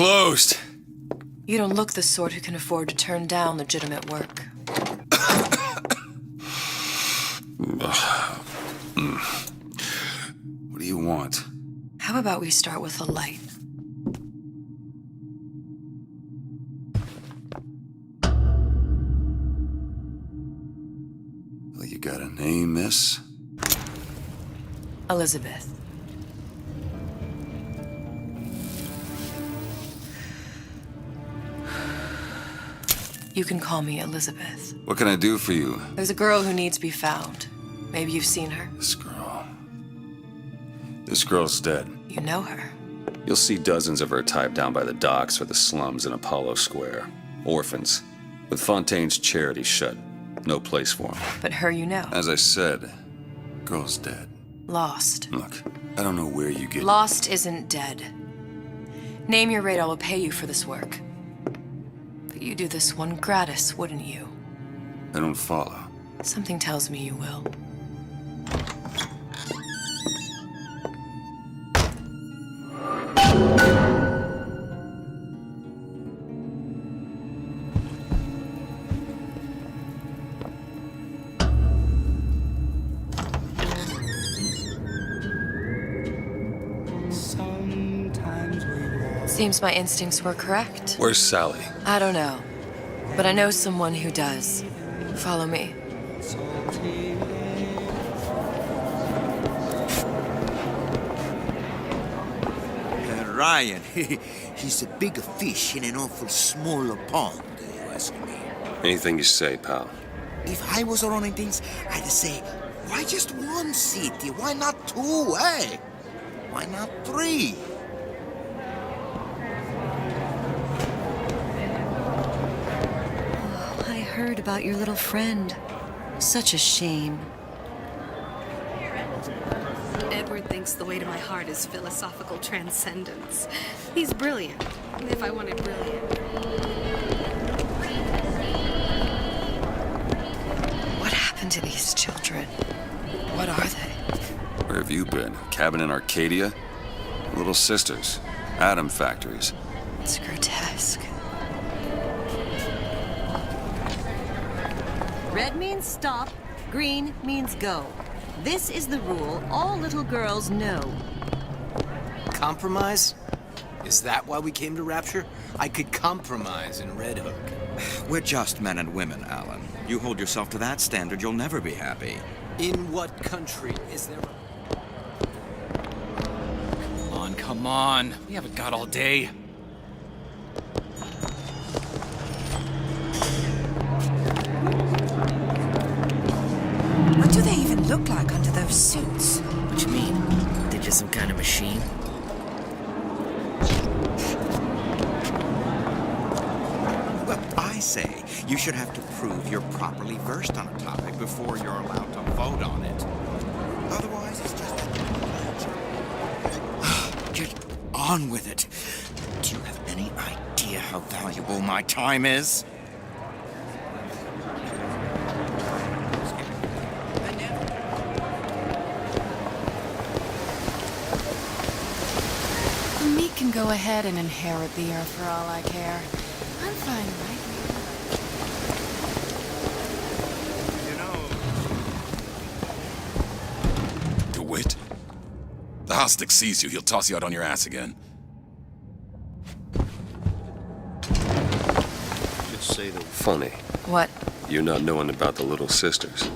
closed. You don't look the sort who can afford to turn down legitimate work. What do you want? How about we start with a light? Well, you got a name, miss? Elizabeth. You can call me Elizabeth. What can I do for you? There's a girl who needs to be found. Maybe you've seen her. This girl's dead. You know her. You'll see dozens of her type down by the docks or the slums in Apollo Square. Orphans. With Fontaine's charity shut. No place for them. But her you know. As I said, girl's dead. Lost. Look, I don't know where you get... Lost isn't dead. Name your rate, I will pay you for this work. But you do this one gratis, wouldn't you? I don't follow. Something tells me you will. Seems my instincts were correct. Where's Sally? I don't know, but I know someone who does. Follow me. Ryan, he's a bigger fish in an awful smaller pond, you ask me. Anything you say, pal. If I was running things, I'd say, why just one city? Why not two, eh? Why not three? I heard about your little friend. Such a shame. Edward thinks the way to my heart is philosophical transcendence. He's brilliant, if I wanted brilliant. What happened to these children? What are they? Where have you been? Cabin in Arcadia? Little sisters. Atom factories. It's grotesque. Red means stop, green means go. This is the rule all little girls know. Compromise? Is that why we came to Rapture? I could compromise in Red Hook. We're just men and women, Alan. You hold yourself to that standard, you'll never be happy. In what country is there... Come on. We haven't got all day. What do they even look like under those suits? What do you mean? They're just some kind of machine? Well, I say you should have to prove you're properly versed on a topic before you're allowed to vote on it. Otherwise, it's just... Get on with it. Do you have any idea how valuable my time is? Can go ahead and inherit the earth for all I care. I'm fine right here. DeWitt? The Hostic sees you, he'll toss you out on your ass again. Funny. What? You not knowing about the little sisters.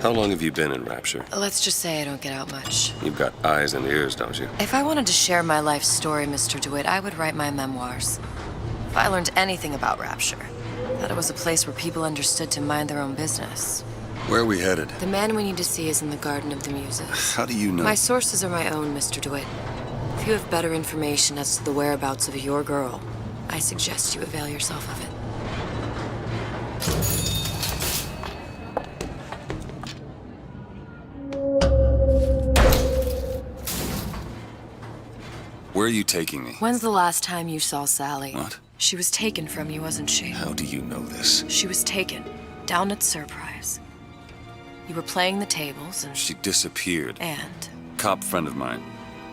How long have you been in Rapture? Let's just say I don't get out much. You've got eyes and ears, don't you? If I wanted to share my life story, Mr. DeWitt, I would write my memoirs. If I learned anything about Rapture, that it was a place where people understood to mind their own business. Where are we headed? The man we need to see is in the Garden of the Muses. How do you know? My sources are my own, Mr. DeWitt. If you have better information as to the whereabouts of your girl, I suggest you avail yourself of it. Where are you taking me? When's the last time you saw Sally? What? She was taken from you, wasn't she? How do you know this? She was taken, down at Surprise. You were playing the tables and... She disappeared. And? Cop friend of mine,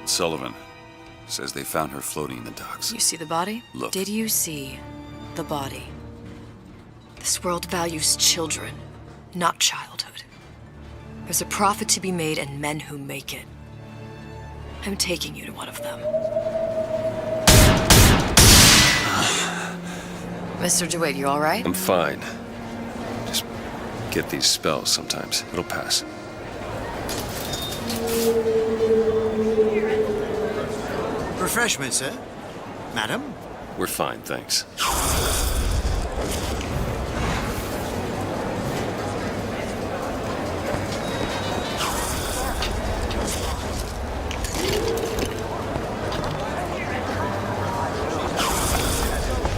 Sullivan. Says they found her floating in the docks. You see the body? Look. Did you see the body? This world values children, not childhood. There's a profit to be made and men who make it. I'm taking you to one of them. Mr. DeWitt, you all right? I'm fine. Just get these spells sometimes. It'll pass. Refreshment, sir? Madam? We're fine, thanks.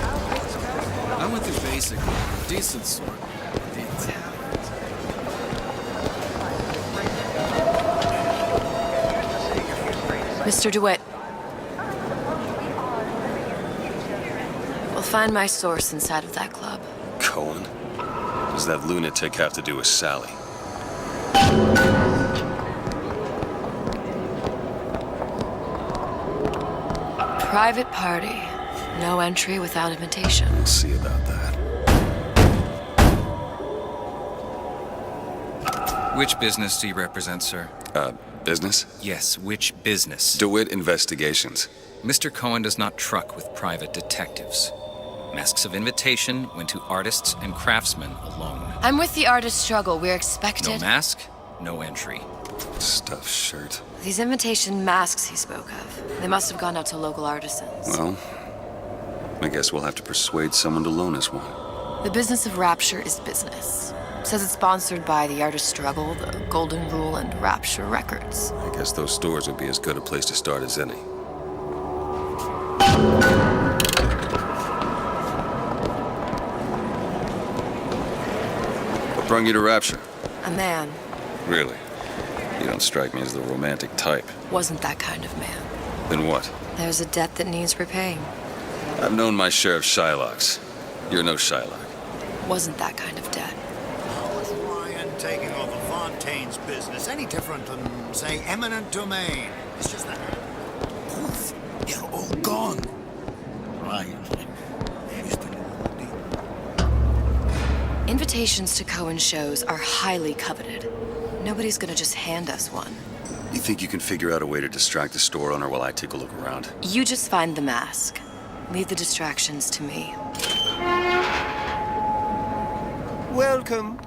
I went through basic, decent sort. Mr. DeWitt. We'll find my source inside of that club. Cohen? What does that lunatic have to do with Sally? Private party. No entry without invitation. We'll see about that. Which business do you represent, sir? Business? Yes, which business? DeWitt Investigations. Mr. Cohen does not truck with private detectives. Masks of invitation went to artists and craftsmen alone. I'm with the artist struggle. We're expected. No mask, no entry. Stuffed shirt. These invitation masks he spoke of. They must have gone out to local artisans. Well, I guess we'll have to persuade someone to loan us one. The business of Rapture is business. Says it's sponsored by the Artist Struggle, the Golden Rule, and Rapture Records. I guess those stores would be as good a place to start as any. What brought you to Rapture? A man. Really? You don't strike me as the romantic type. Wasn't that kind of man. Then what? There's a debt that needs repaying. I've known my share of Shylocks. You're no Shylock. Wasn't that kind of debt. How is Ryan taking over Fontaine's business any different than, say, eminent domain? It's just that. Poof, they're all gone. Ryan. Invitations to Cohen shows are highly coveted. Nobody's gonna just hand us one. You think you can figure out a way to distract the store owner while I take a look around? You just find the mask. Leave the distractions to me. Welcome.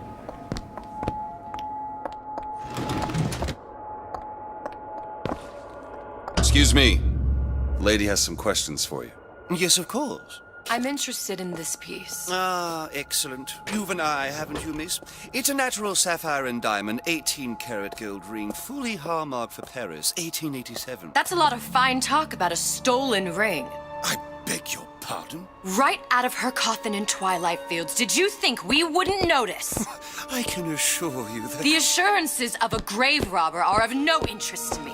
Excuse me. Lady has some questions for you. Yes, of course. I'm interested in this piece. Ah, excellent. You've an eye, haven't you, miss? It's a natural sapphire and diamond, 18-karat gold ring, fully hallmarked for Paris, 1887. That's a lot of fine talk about a stolen ring. I beg your pardon? Right out of her coffin in Twilight Fields. Did you think we wouldn't notice? I can assure you that... The assurances of a grave robber are of no interest to me.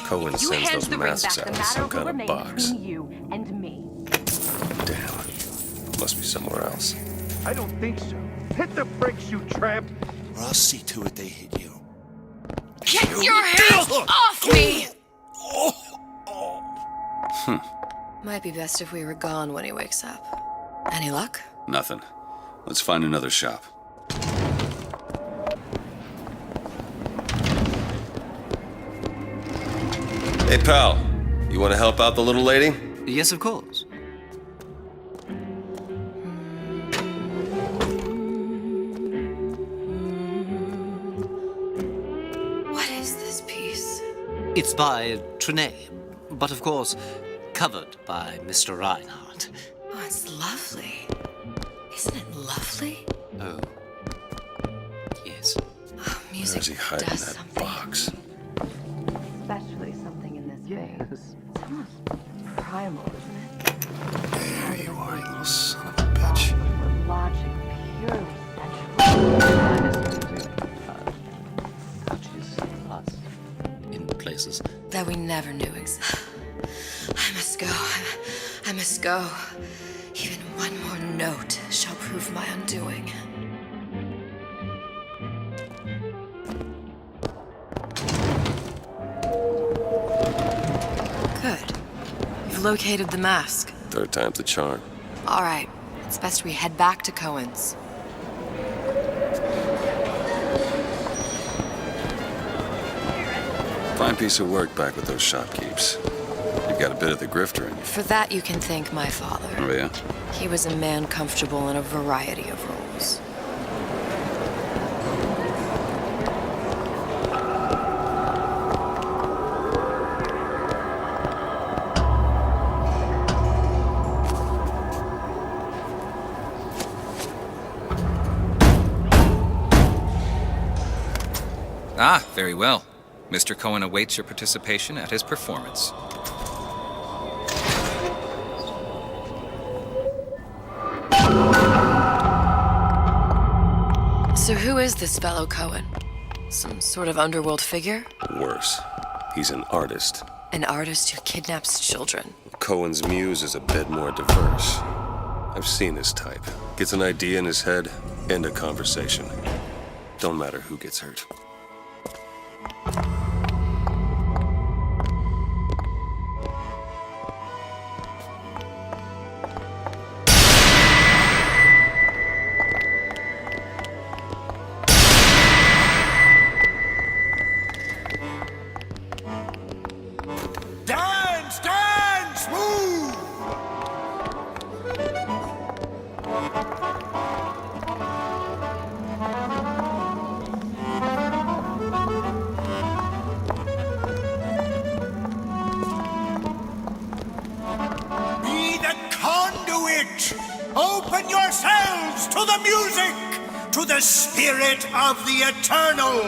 Cohen If you sends hand those the ring masks back, out the in some matter will kind of remain box. between you and me. Damn. Must be somewhere else. I don't think so. Hit the brakes, you tramp! Or I'll see to it they hit you. Get your hands off me! Might be best if we were gone when he wakes up. Any luck? Nothing. Let's find another shop. Hey, pal. You want to help out the little lady? Yes, of course. What is this piece? It's by Trenet, but of course, covered by Mr. Reinhardt. Oh, it's lovely. Isn't it lovely? Oh, yes. Oh, music Where is he hiding does that something. box? Especially something in this vein. It's almost primal, isn't it? There you are, you little son of a bitch. Logic, purely Touches us in places. that we never knew existed. I must go. I must go. Even one more note shall prove my undoing. Good. I've located the mask. Third time's the charm. All right, it's best we head back to Cohen's. Fine piece of work back with those shopkeepers. You've got a bit of the grifter in you. For that, you can thank my father. Oh, yeah? He was a man comfortable in a variety of roles. Ah, very well. Mr. Cohen awaits your participation at his performance. So who is this fellow Cohen? Some sort of underworld figure? Worse. He's an artist. An artist who kidnaps children. Cohen's muse is a bit more diverse. I've seen this type. Gets an idea in his head, end a conversation. Don't matter who gets hurt. Dance, dance, move! Be the conduit! Open yourselves to the music, to the spirit of the eternal!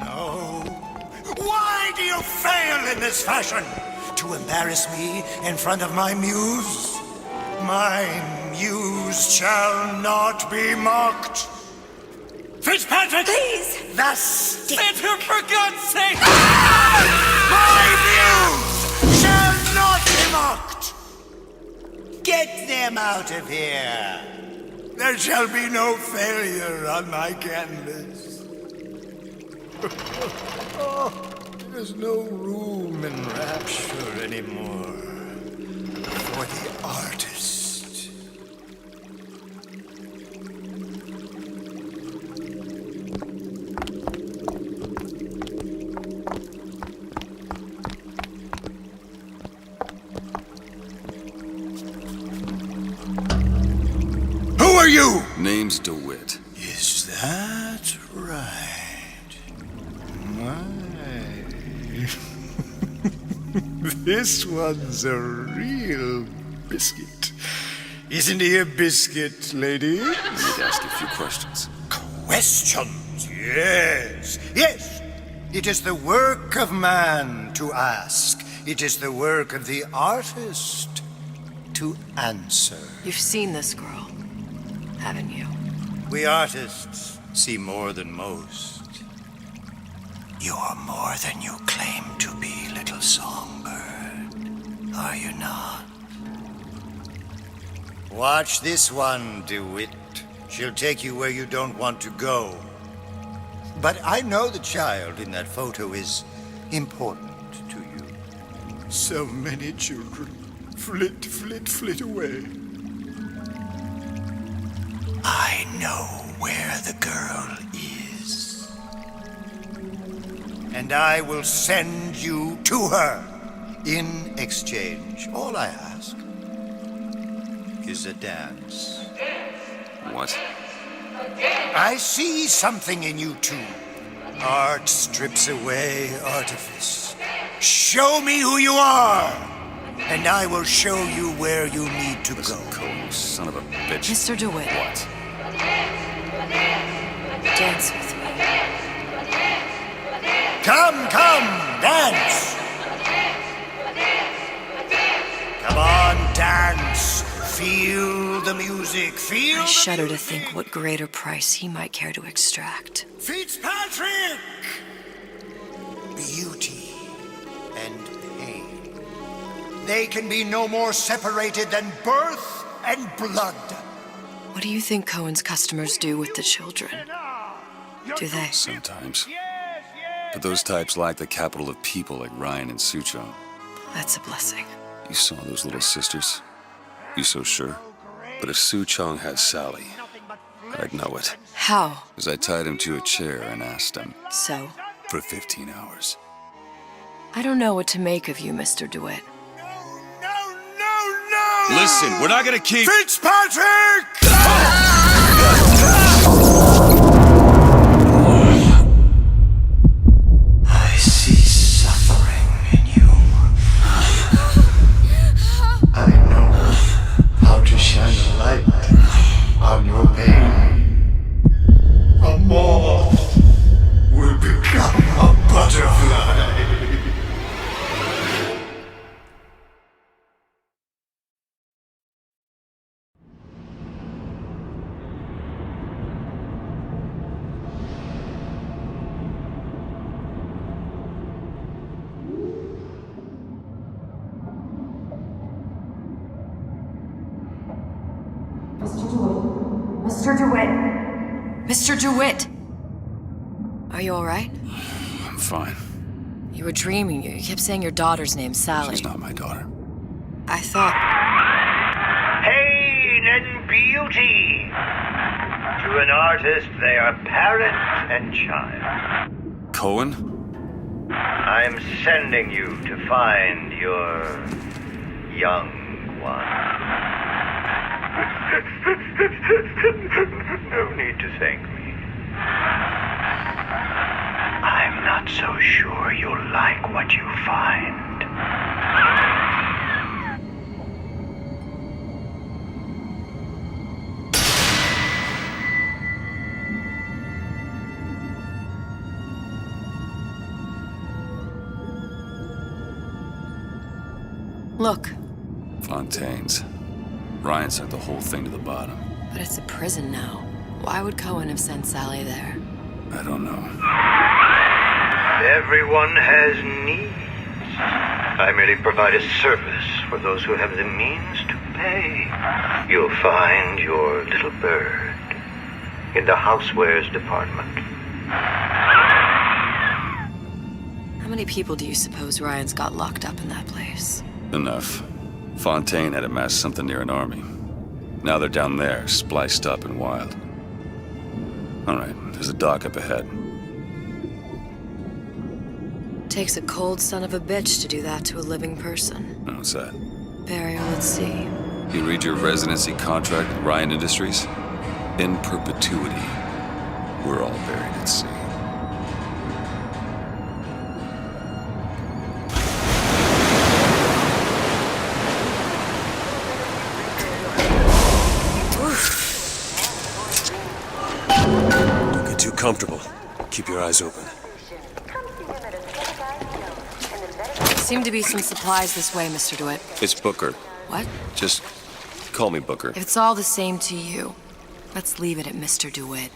No. Why do you fail in this fashion? To embarrass me in front of my muse? My muse shall not be mocked. Fitzpatrick! Please! The stick! For God's sake! My muse shall not be mocked! Get them out of here! There shall be no failure on my canvas. Oh, there's no room in rapture anymore for the artist. Who are you? Name's DeWitt. Is that right? My. This one's a real biscuit. Isn't he a biscuit, lady? I need to ask you a few questions. Questions? Yes. Yes. It is the work of man to ask. It is the work of the artist to answer. You've seen this girl, haven't you? We artists see more than most. You're more than you claim to be, little songbird. Are you not? Watch this one, DeWitt. She'll take you where you don't want to go. But I know the child in that photo is important to you. So many children flit, flit, flit away. I know where the girl is. And I will send you to her. In exchange, all I ask is a dance. What? I see something in you two. Art strips away artifice. Show me who you are, and I will show you where you need to go. Cohen, son of a bitch. Mr. DeWitt. What? Dance with me. Come, dance! Come on, dance! Feel the music, feel I the shudder to music. think what greater price he might care to extract. Fitzpatrick! Beauty and pain. They can be no more separated than birth and blood. What do you think Cohen's customers do with the children? Do they? Sometimes. But those types lack the capital of people like Ryan and Sucho. That's a blessing. You saw those little sisters? You so sure? But if Su Chong had Sally, I'd know it. How? Because I tied him to a chair and asked him. So? For 15 hours. I don't know what to make of you, Mr. DeWitt. Listen, we're not gonna keep... Fitzpatrick! I see suffering in you. I know how to shine a light on your pain. A moth will become a butterfly. Mr. DeWitt! Mr. DeWitt! Are you alright? I'm fine. You were dreaming. You kept saying your daughter's name, Sally. She's not my daughter. I thought... Pain and beauty! To an artist, they are parent and child. Cohen? I'm sending you to find your young one. No need to thank me. I'm not so sure you'll like what you find. Look. Fontaine's. Ryan sent the whole thing to the bottom. But it's a prison now. Why would Cohen have sent Sally there? I don't know. Everyone has needs. I merely provide a service for those who have the means to pay. You'll find your little bird in the housewares department. How many people do you suppose Ryan's got locked up in that place? Enough. Fontaine had amassed something near an army. Now they're down there, spliced up and wild. All right, there's a dock up ahead. Takes a cold son of a bitch to do that to a living person. What's that? Barrier, let's see. You read your residency contract with Ryan Industries? In perpetuity, we're all buried at sea. Too comfortable. Keep your eyes open. Seem to be some supplies this way, Mr. DeWitt. It's Booker. What? Just call me Booker. If it's all the same to you, let's leave it at Mr. DeWitt.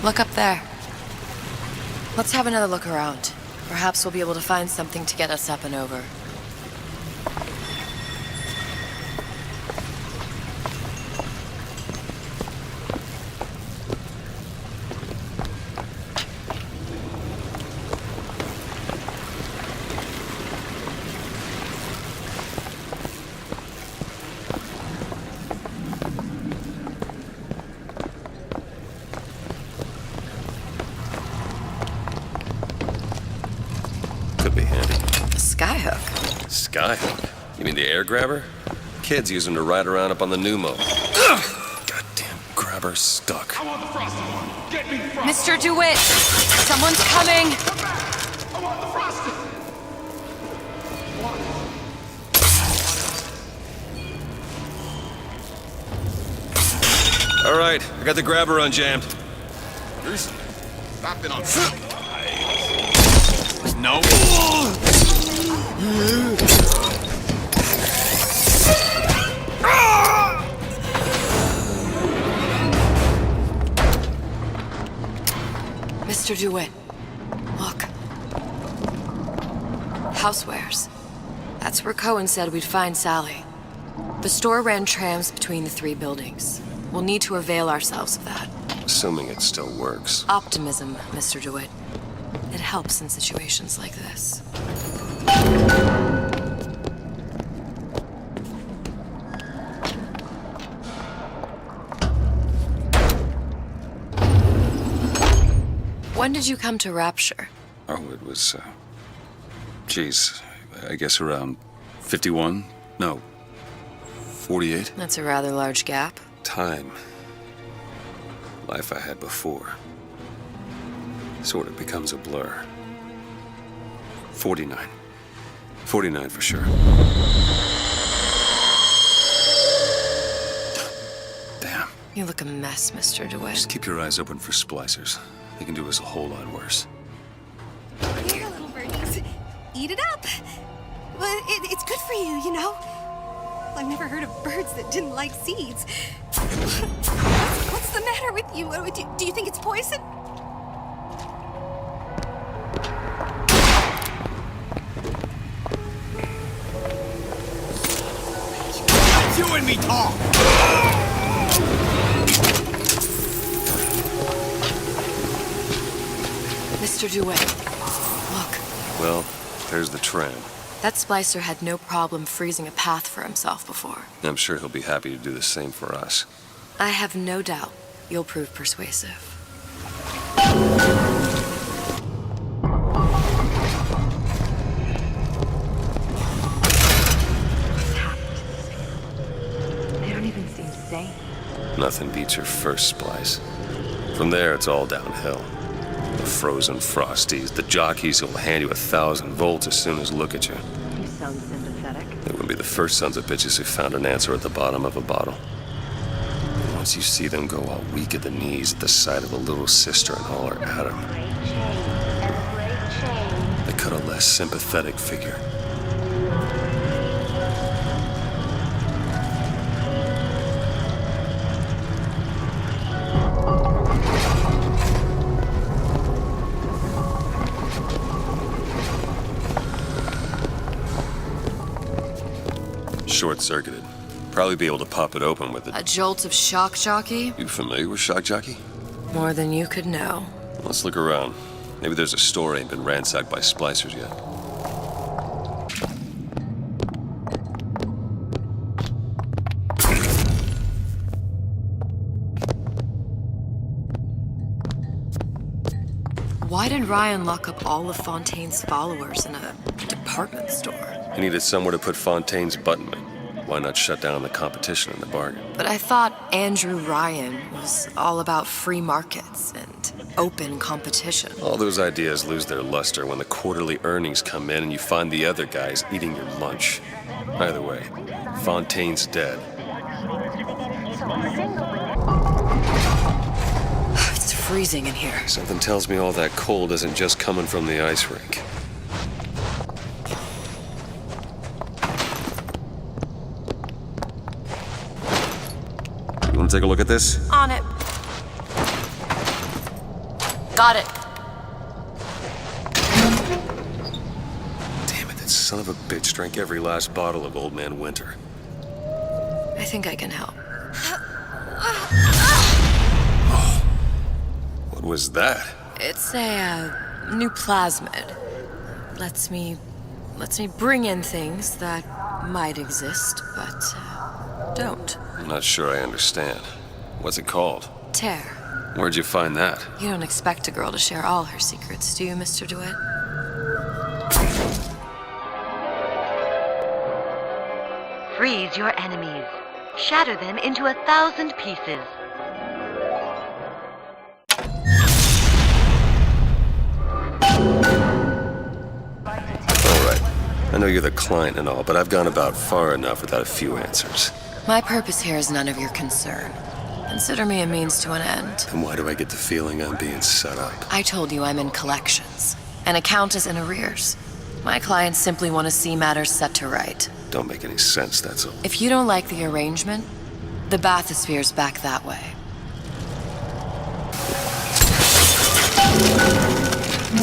Look up there. Let's have another look around. Perhaps we'll be able to find something to get us up and over. Could be handy. A skyhook? Skyhook? You mean the air grabber? Kids use them to ride around up on the pneumo. Goddamn grabber stuck. Mr. DeWitt! Someone's coming! All right, I got the grabber unjammed. Stop it on No. Mr. DeWitt, look. Housewares. That's where Cohen said we'd find Sally. The store ran trams between the 3 buildings. We'll need to avail ourselves of that. Assuming it still works. Optimism, Mr. DeWitt. It helps in situations like this. When did you come to Rapture? Oh, it was, geez, I guess around 51? No, 48? That's a rather large gap. Time. Life I had before. Sort of becomes a blur. 49. 49 for sure. Damn. You look a mess, Mr. DeWitt. Just keep your eyes open for splicers. They can do us a whole lot worse. Here, little birdies. Eat it up. Well, it's good for you, you know. I've never heard of birds that didn't like seeds. What's the matter with you? Do you think it's poison? You and me talk! Mr. DeWitt, look. Well, there's the tram. That splicer had no problem freezing a path for himself before. I'm sure he'll be happy to do the same for us. I have no doubt you'll prove persuasive. They don't even seem sane. Nothing beats your first splice. From there, it's all downhill. The frozen frosties, the jockeys who'll hand you 1,000 volts as soon as look at you. You sound sympathetic. They wouldn't be the first sons of bitches who found an answer at the bottom of a bottle. Once you see them go all weak at the knees at the sight of a little sister and all her Adam, they cut a less sympathetic figure. Short-circuited. Probably be able to pop it open with A jolt of shock jockey? You familiar with shock jockey? More than you could know. Let's look around. Maybe there's a store ain't been ransacked by splicers yet. Why did Ryan lock up all of Fontaine's followers in a department store? He needed somewhere to put Fontaine's buttonman. Why not shut down the competition in the bargain? But I thought Andrew Ryan was all about free markets and open competition. All those ideas lose their luster when the quarterly earnings come in and you find the other guys eating your lunch. Either way, Fontaine's dead. It's freezing in here. Something tells me all that cold isn't just coming from the ice rink. You want to take a look at this? On it. Got it. Damn it, that son of a bitch drank every last bottle of Old Man Winter. I think I can help. What was that? It's a new plasmid. Lets me bring in things that might exist, but don't. I'm not sure I understand. What's it called? Tear. Where'd you find that? You don't expect a girl to share all her secrets, do you, Mr. DeWitt? Freeze your enemies. Shatter them into 1,000 pieces. All right. I know you're the client and all, but I've gone about far enough without a few answers. My purpose here is none of your concern. Consider me a means to an end. Then why do I get the feeling I'm being set up? I told you I'm in collections. An account is in arrears. My clients simply want to see matters set to right. Don't make any sense, that's all. If you don't like the arrangement, the bathysphere's back that way.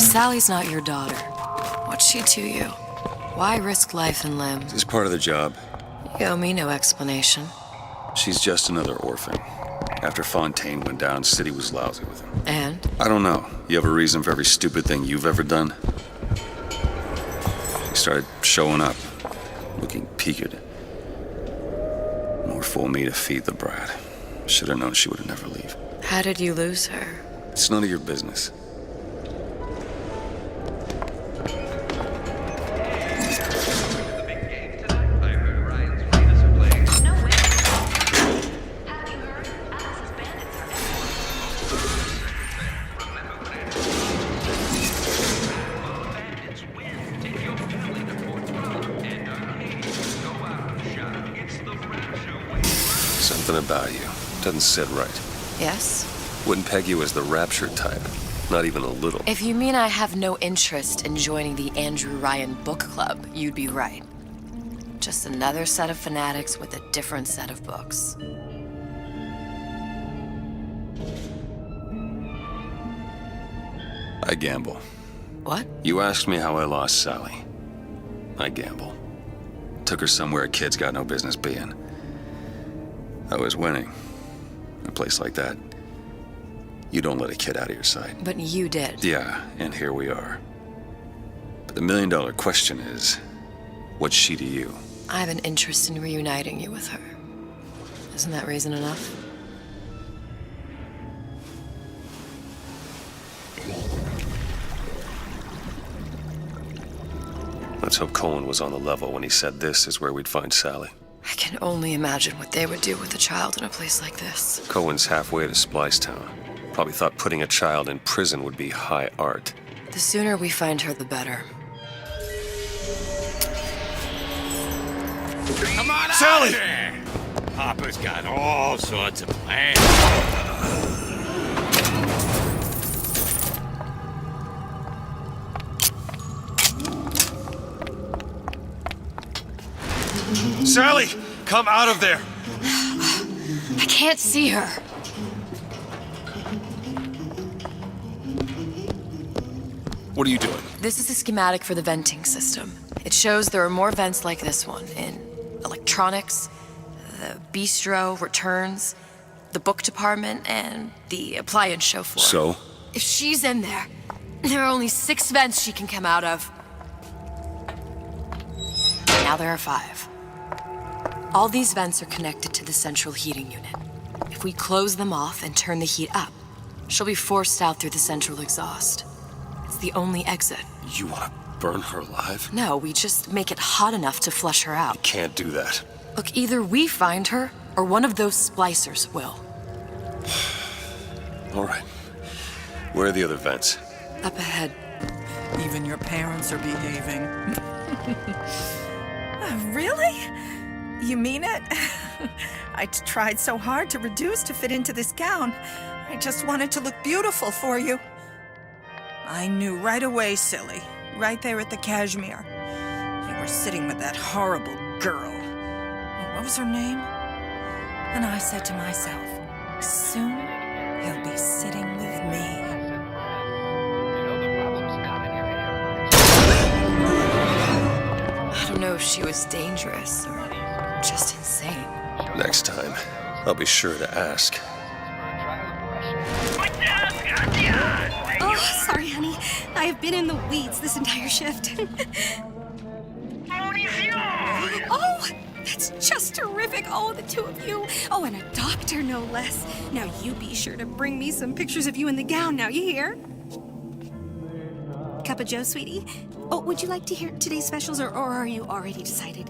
Sally's not your daughter. What's she to you? Why risk life and limb? It's part of the job. You owe me no explanation. She's just another orphan. After Fontaine went down, City was lousy with him. And? I don't know. You have a reason for every stupid thing you've ever done? She started showing up, looking peaked. More fool me to feed the brat. Should have known she would never leave. How did you lose her? It's none of your business. Something about you doesn't sit right. Yes? Wouldn't peg you as the rapture type. Not even a little. If you mean I have no interest in joining the Andrew Ryan book club, you'd be right. Just another set of fanatics with a different set of books. I gamble. What? You asked me how I lost Sally. I gamble. Took her somewhere a kid's got no business being. I was winning. A place like that, you don't let a kid out of your sight. But you did. Yeah, and here we are. But the million-dollar question is, what's she to you? I have an interest in reuniting you with her. Isn't that reason enough? Let's hope Cohen was on the level when he said this is where we'd find Sally. I can only imagine what they would do with a child in a place like this. Cohen's halfway to Splicetown. Probably thought putting a child in prison would be high art. The sooner we find her, the better. Come on Sally! out here! Papa's got all sorts of plans. Sally, come out of there! I can't see her. What are you doing? This is a schematic for the venting system. It shows there are more vents like this one in electronics, the bistro, returns, the book department, and the appliance show floor. So? If she's in there, there are only 6 vents she can come out of. Now there are 5. All these vents are connected to the central heating unit. If we close them off and turn the heat up, she'll be forced out through the central exhaust. It's the only exit. You want to burn her alive? No, we just make it hot enough to flush her out. Can't do that. Look, either we find her, or one of those splicers will. All right. Where are the other vents? Up ahead. Even your parents are behaving. Really? You mean it? I tried so hard to reduce to fit into this gown. I just wanted to look beautiful for you. I knew right away, silly. Right there at the Cashmere. You were sitting with that horrible girl. What was her name? And I said to myself, soon he'll be sitting with me. I don't know if she was dangerous or just insane. Next time, I'll be sure to ask. Oh, sorry, honey. I have been in the weeds this entire shift. Oh, that's just terrific. Oh, the two of you. Oh, and a doctor, no less. Now, you be sure to bring me some pictures of you in the gown now, you hear? Cup of joe, sweetie? Oh, would you like to hear today's specials, or are you already decided?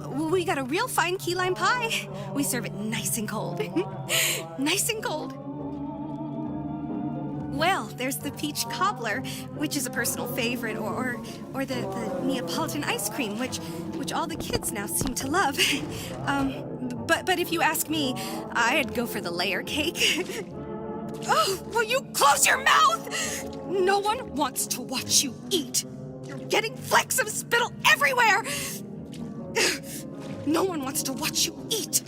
We got a real fine key lime pie. We serve it nice and cold. Nice and cold. Well, there's the peach cobbler, which is a personal favorite, or the Neapolitan ice cream, which all the kids now seem to love. But if you ask me, I'd go for the layer cake. Oh, will you close your mouth? No one wants to watch you eat. You're getting flecks of spittle everywhere. No one wants to watch you eat.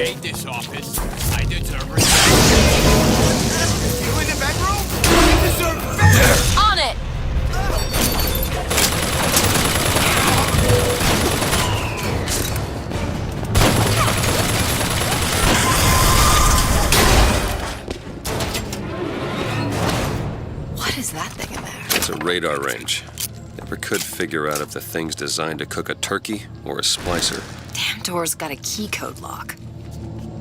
hate this office. I deserve it. You in the bedroom? You deserve better! On it! What is that thing in there? It's a radar range. Never could figure out if the thing's designed to cook a turkey or a splicer. Damn door's got a key code lock.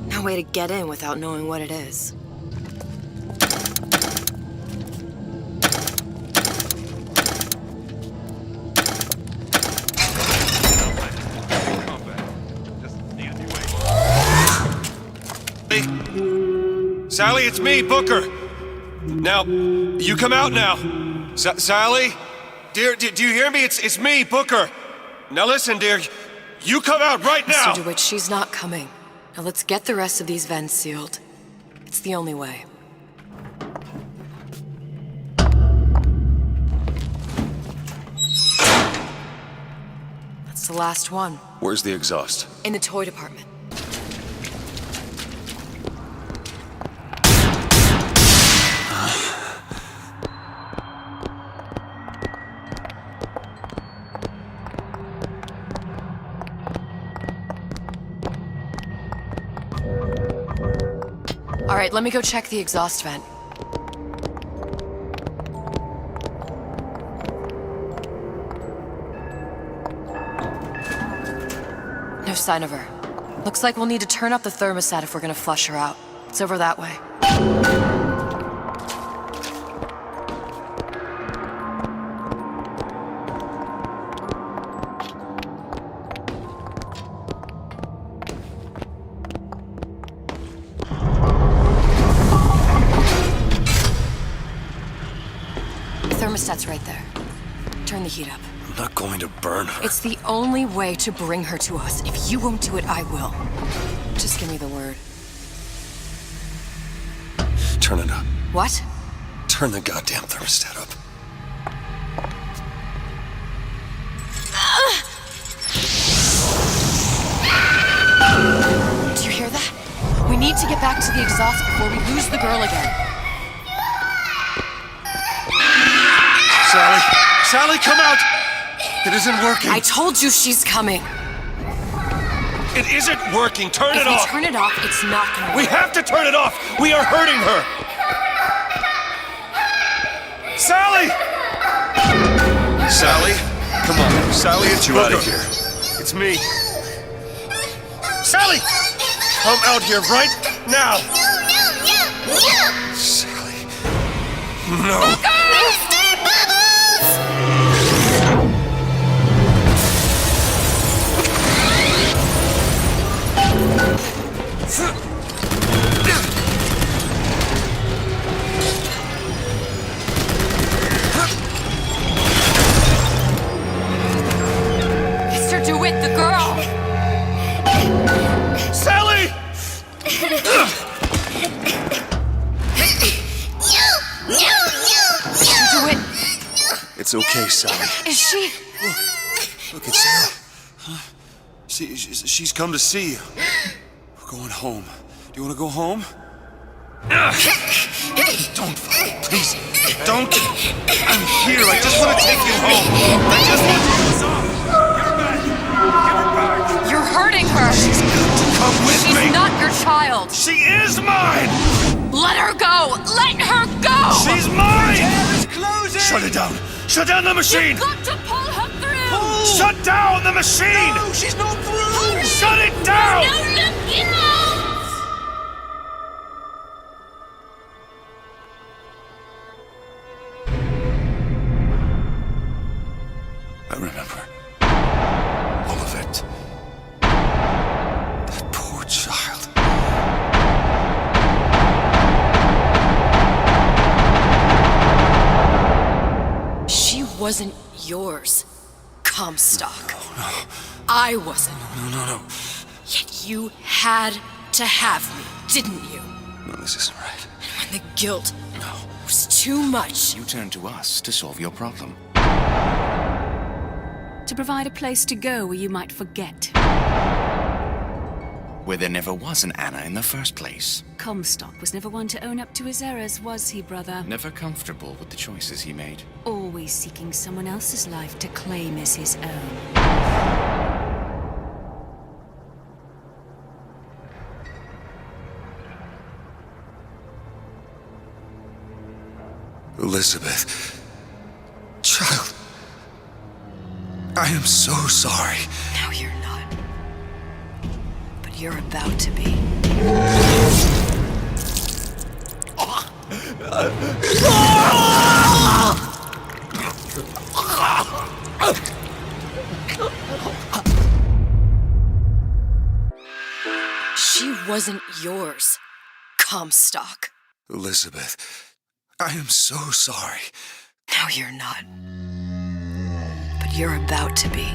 No way to get in without knowing what it is. Sally, it's me, Booker. Now, you come out now. Sally? Dear, do you hear me? It's me, Booker. Now listen, dear. You come out right now! Mr. DeWitt, she's not coming. Now let's get the rest of these vents sealed. It's the only way. That's the last one. Where's the exhaust? In the toy department. All right, let me go check the exhaust vent. No sign of her. Looks like we'll need to turn up the thermostat if we're gonna flush her out. It's over that way. Thermostat's right there. Turn the heat up. I'm not going to burn her. It's the only way to bring her to us. If you won't do it, I will. Just give me the word. Turn it up. What? Turn the goddamn thermostat up. Do you hear that? We need to get back to the exhaust before we lose the girl again. Sally, come out! It isn't working. I told you she's coming. It isn't working. Turn it off. If we turn it off, it's not gonna work. We have to turn it off. We are hurting her. Sally! Sally? Come on. Sally, it's you out of here. It's me. Sally! Come out here right now. Sally. No. Mr. DeWitt, the girl! Sally! Mr. DeWitt! It's okay, Sally. Is she? Look, it's Sally. She's come to see you. We're going home. Do you want to go home? Don't fight, please. Don't. I'm here. I just want to take you home. I just want to. You're hurting her. She's got to come with me. She's not your child. She is mine. Let her go. Let her go. She's mine. It's closing! Shut it down. Shut down the machine. You've got to pull her through. Shut down the machine. No, she's not through! Shut it down. No, look out. I remember. All of it. That poor child. She wasn't yours, Comstock. No. I wasn't. No. Yet you had to have me, didn't you? No, this isn't right. And when the guilt was too much, You turn to us to solve your problem. To provide a place to go where you might forget. where there never was an Anna in the first place. Comstock was never one to own up to his errors, was he, brother? Never comfortable with the choices he made. Always seeking someone else's life to claim as his own. Elizabeth. Child. I am so sorry. No, you're not. But you're about to be. She wasn't yours, Comstock. Elizabeth, I am so sorry. No, you're not. But you're about to be.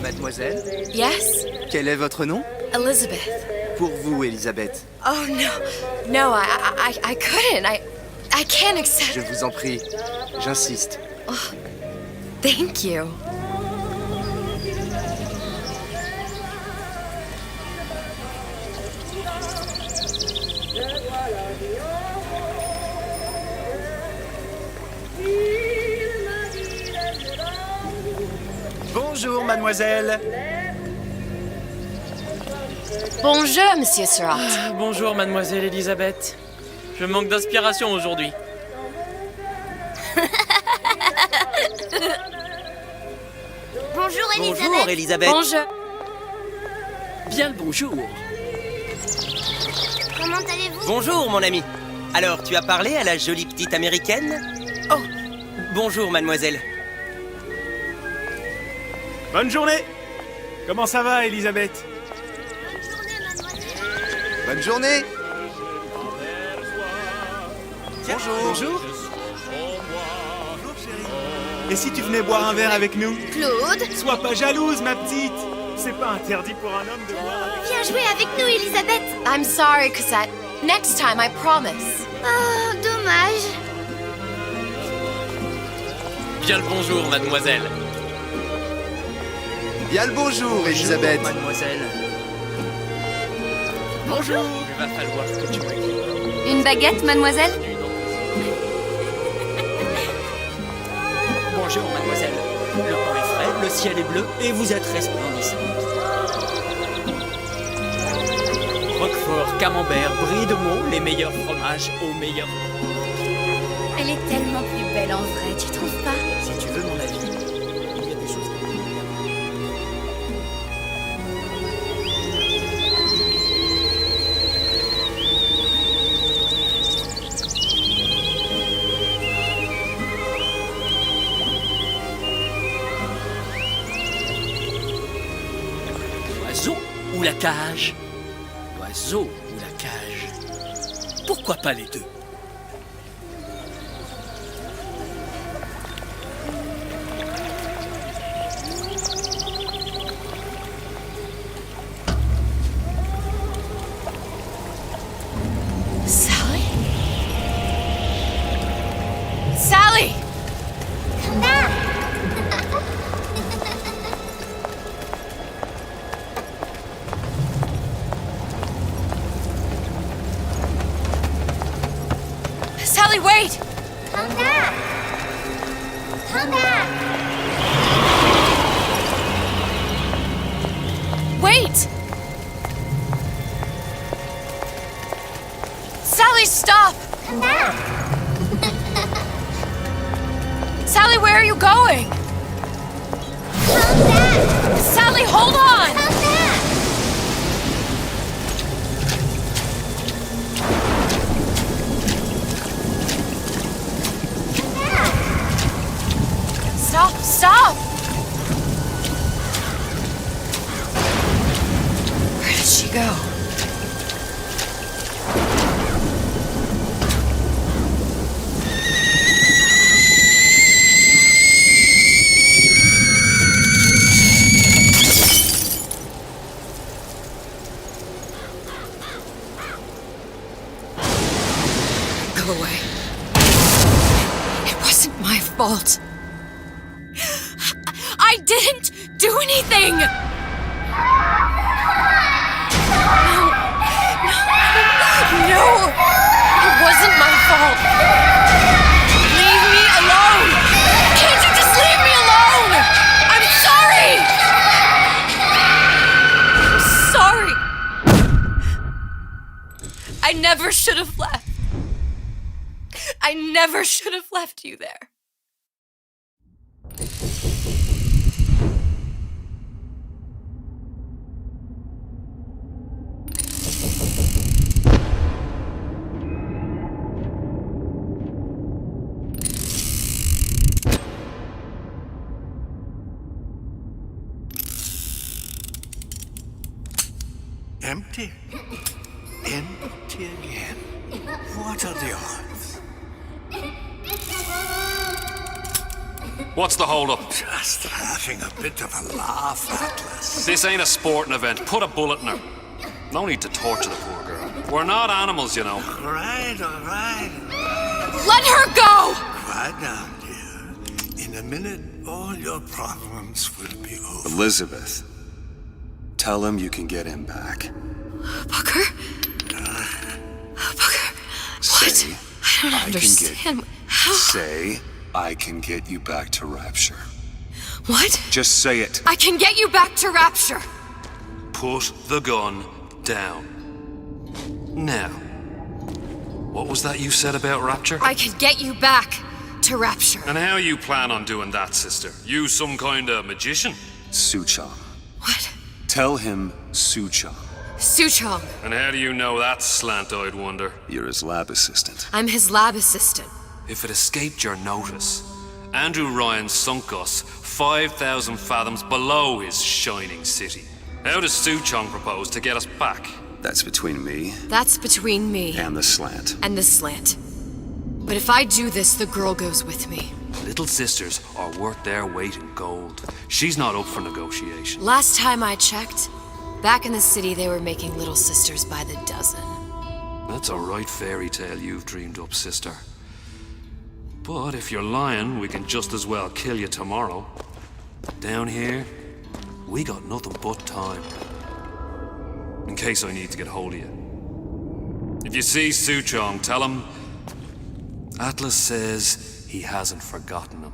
Mademoiselle? Yes? Quel est votre nom? Elizabeth. Pour vous, Elisabeth. Oh, no. No, I couldn't. I can't accept... Je vous en prie. J'insiste. Oh, thank you. Bonjour, mademoiselle. Bonjour, monsieur Surratt. Bonjour, mademoiselle Elisabeth. Je manque d'inspiration aujourd'hui. Bonjour, Elisabeth. Bonjour, Elisabeth. Bonjour. Bien le bonjour. Comment allez-vous? Bonjour, mon ami. Alors, tu as parlé à la jolie petite américaine? Oh, bonjour, mademoiselle. Bonne journée. Comment ça va, Elisabeth? Bonne journée. Bonjour. Bonjour. Bonjour, chérie. Et si tu venais boire un verre avec nous? Claude? Sois pas jalouse, ma petite. C'est pas interdit pour un homme de boire avec nous. Viens jouer avec nous, Elisabeth. I'm sorry, Cosette. Next time, I promise. Oh, dommage. Bien le bonjour, mademoiselle. Bien le bonjour, Elisabeth. Mademoiselle. Bonjour. Il va falloir que tu m'accueilles. Une baguette, mademoiselle? Bonjour, mademoiselle. Le temps est frais, le ciel est bleu et vous êtes resplendissante. Roquefort, camembert, brie de Meaux, les meilleurs fromages au meilleur. Elle est tellement plus belle en vrai, tu trouves pas? Si tu veux mon avis, il y a des choses. L'oiseau ou la cage? L'oiseau ou la cage? Pourquoi pas les deux? Sally? Sally! Come back. Sally, wait! Come back. Come back. Wait! Sally, stop! Come back. Sally, where are you going? Come back. Sally, hold on! Come back. Come back. Stop, stop! Where did she go? away. It wasn't my fault. I didn't do anything! No, it wasn't my fault. Leave me alone! Can't you just leave me alone? I'm sorry! I'm sorry. I never should have left. I never should have left you there. Empty? Empty again. What are the odds? What's the hold-up? Just having a bit of a laugh, Atlas. This ain't a sporting event. Put a bullet in her. No need to torture the poor girl. We're not animals, you know. All right. Let her go! Quiet down, dear. In a minute, all your problems will be over. Elizabeth, tell him you can get him back. Booker? Booker, what? Say, I don't understand. How? Say, I can get you back to Rapture. What? Just say it. I can get you back to Rapture. Put the gun down. Now, what was that you said about Rapture? I can get you back to Rapture. And how you plan on doing that, sister? You some kind of magician? Suchong. What? Tell him Suchong. Suchong. And how do you know that, slant-eyed wonder? You're his lab assistant. I'm his lab assistant. If it escaped your notice, Andrew Ryan sunk us 5,000 fathoms below his shining city. How does Suchong propose to get us back? That's between me. That's between me. And the slant. And the slant. But if I do this, the girl goes with me. Little sisters are worth their weight in gold. She's not up for negotiation. Last time I checked, back in the city they were making little sisters by the dozen. That's a right fairy tale you've dreamed up, sister. But if you're lying, we can just as well kill you tomorrow. Down here, we got nothing but time. In case I need to get hold of you. If you see Suchong, tell him Atlas says he hasn't forgotten him.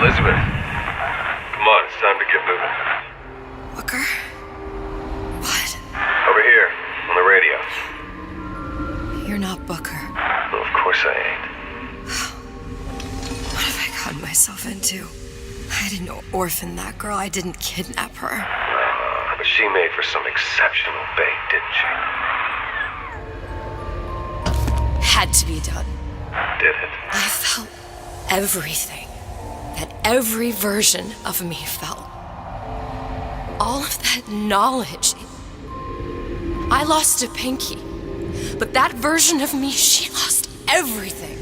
Elizabeth, come on, it's time to get moving. Booker? What? Over here, on the radio. You're not Booker. Well, of course I ain't. What have I gotten myself into? I didn't orphan that girl. I didn't kidnap her. But she made for some exceptional bait, didn't she? Had to be done. Did it? I felt everything that every version of me felt. All of that knowledge. I lost a pinky, but that version of me, she lost everything.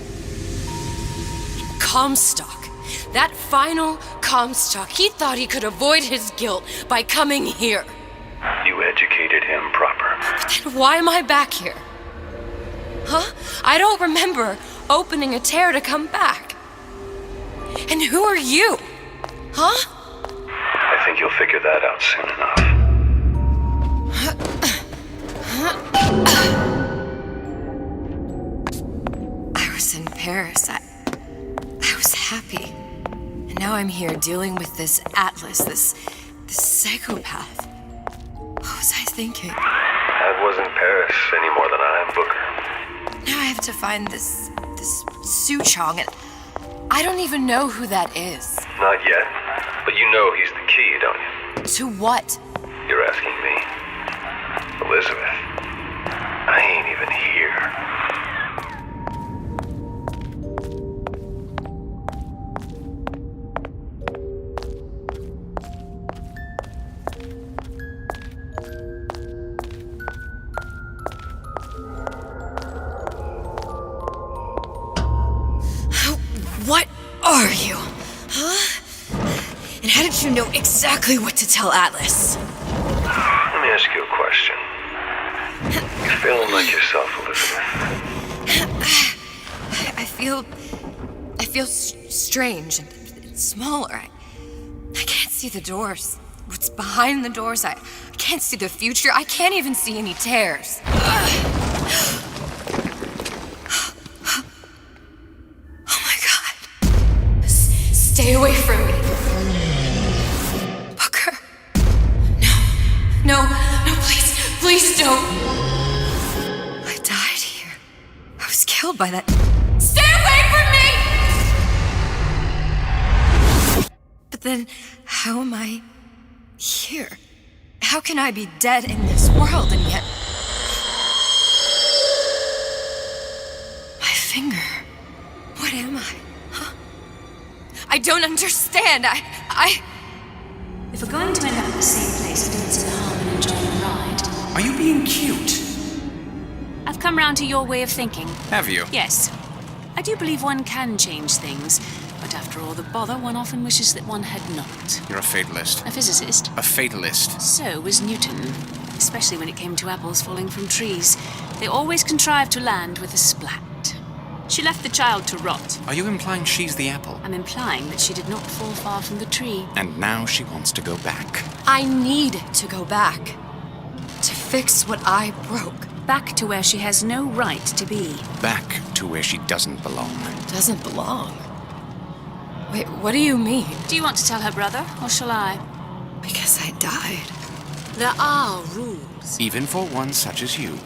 Comstock, that final Comstock, he thought he could avoid his guilt by coming here. You educated him proper. But then why am I back here? Huh? I don't remember opening a tear to come back. And who are you? Huh? I think you'll figure that out soon enough. I was in Paris. I was happy. And now I'm here dealing with this Atlas, this psychopath. What was I thinking? I wasn't Paris any more than I am Booker. Now I have to find this Suchong, and I don't even know who that is. Not yet, but you know he's the key, don't you? To what? You're asking me. Elizabeth, I ain't even here. what are you? Huh? And how did you know exactly what to tell Atlas? Let me ask you a question. You feeling like yourself, Elizabeth? I feel strange and smaller. I can't see the doors. What's behind the doors? I can't see the future. I can't even see any tears. Oh my God. Stay away from me. Booker. No, please don't. I died here. I was killed by that. Stay away from me! But then, how am I here? How can I be dead in this world and yet... My finger. What am I? Huh? I don't understand. If we're going to end up in the same place, dancing in harm and enjoying the ride... Are you being cute? I've come round to your way of thinking. Have you? Yes. I do believe one can change things, but after all the bother, one often wishes that one had not. You're a fatalist. A physicist? A fatalist. So was Newton, especially when it came to apples falling from trees. They always contrived to land with a splat. She left the child to rot. Are you implying she's the apple? I'm implying that she did not fall far from the tree. And now she wants to go back. I need to go back. To fix what I broke. Back to where she has no right to be. Back to where she doesn't belong. Doesn't belong? Wait, what do you mean? Do you want to tell her brother, or shall I? Because I died. There are rules. Even for one such as you.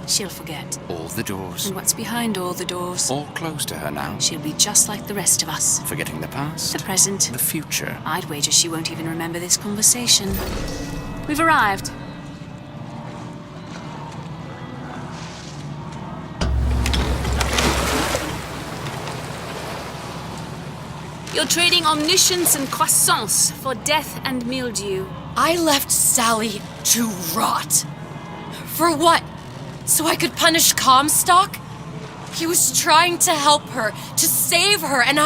She'll forget. All the doors. And what's behind all the doors? All closed to her now. She'll be just like the rest of us. Forgetting the past. The present. The future. I'd wager she won't even remember this conversation. We've arrived. You're trading omniscience and croissance for death and mildew. I left Sally to rot. For what? So I could punish Comstock? He was trying to help her, to save her, and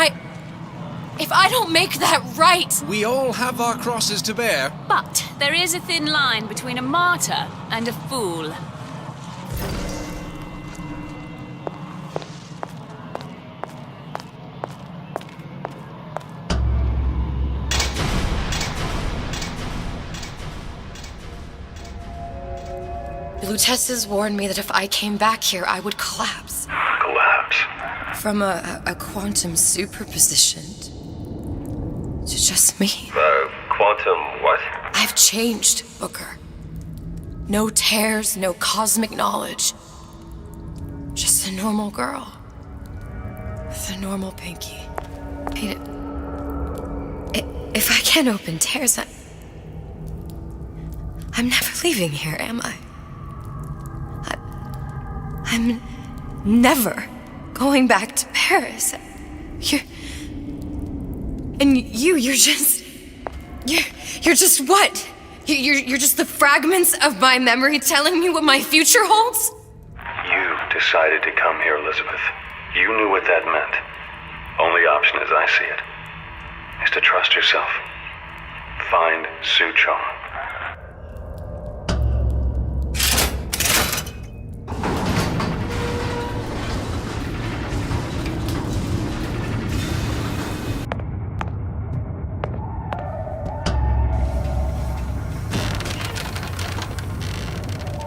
if I don't make that right... We all have our crosses to bear. But there is a thin line between a martyr and a fool. Lutesses warned me that if I came back here, I would collapse. Collapse? From a quantum superposition to just me. Quantum what? I've changed, Booker. No tears, no cosmic knowledge. Just a normal girl. With a normal pinky. If I can't open tears, I'm never leaving here, am I? I'm never going back to Paris. You're just what? You're just the fragments of my memory telling me what my future holds? You decided to come here, Elizabeth. You knew what that meant. Only option as I see it is to trust yourself. Find Suchong.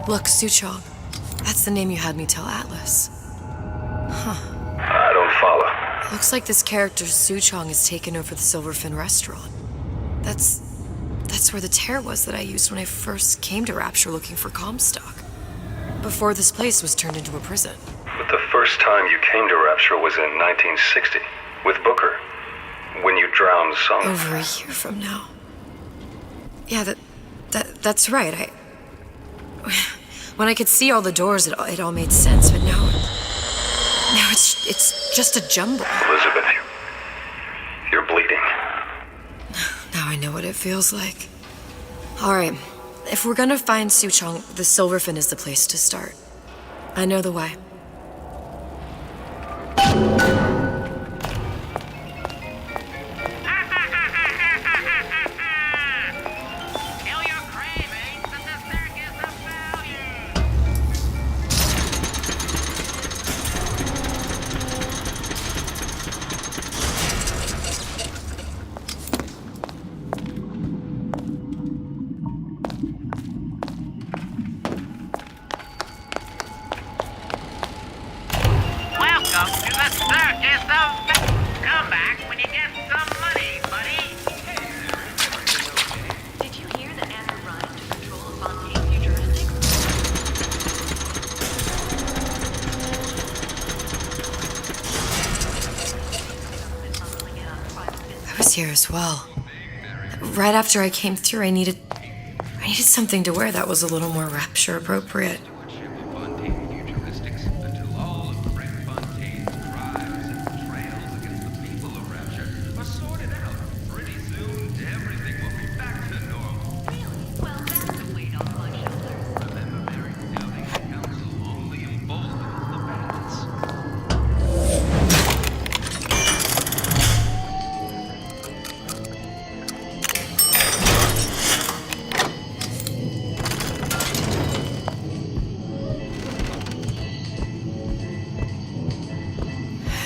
Look, Suchong. That's the name you had me tell Atlas. Huh. I don't follow. Looks like this character Suchong has taken over the Silverfin restaurant. That's where the tear was that I used when I first came to Rapture looking for Comstock. Before this place was turned into a prison. But the first time you came to Rapture was in 1960, with Booker. When you drowned Song. Over a year from now. Yeah, that's right. When I could see all the doors, it all made sense, but now it's just a jumble. Elizabeth, you're bleeding. Now I know what it feels like. All right, if we're gonna find Suchong, the Silverfin is the place to start. I know the way. Welcome to the circus of... Come back when you get some money, buddy. Did you hear that Andrew Ryan took control of Fontaine Futuristics? I was here as well. Right after I came through, I needed something to wear that was a little more Rapture appropriate.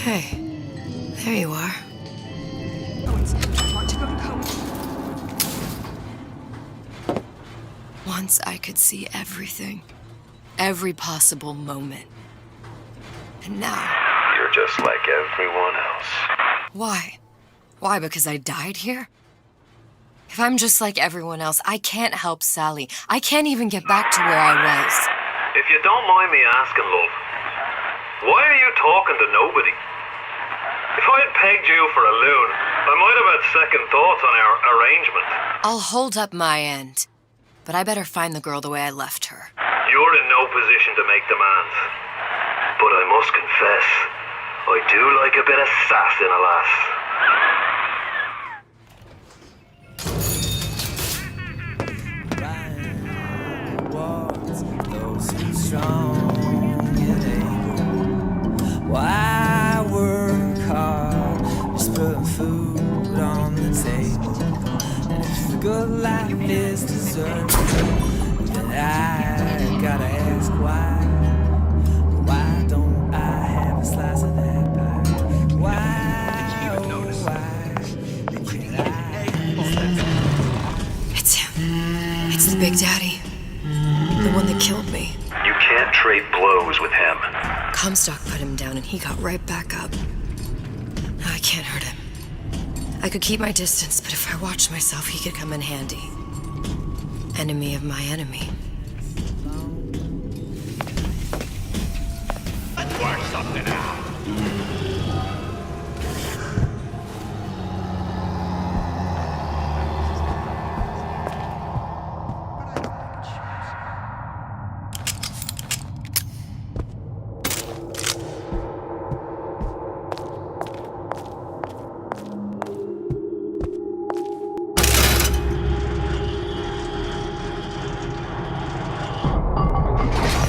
Hey, there you are. I want to go home. Once I could see everything. Every possible moment. And now... You're just like everyone else. Why? Why, because I died here? If I'm just like everyone else, I can't help Sally. I can't even get back to where I was. If you don't mind me asking, love, why are you talking to nobody? If I'd pegged you for a loon, I might have had second thoughts on our arrangement. I'll hold up my end. But I better find the girl the way I left her. You're in no position to make demands. But I must confess, I do like a bit of sass in a lass. Those who strong and able. Why work hard, just putting food on the table? And if the good life is deserved, then I gotta ask why. Why don't I have a slice of that pie? Why, oh why can't I? It's him. It's the Big Daddy. The one that killed me. You can't trade blows with him. Comstock put him down and he got right back up. Now I can't hurt him. I could keep my distance, but if I watched myself, he could come in handy. Enemy of my enemy. Let's work something out.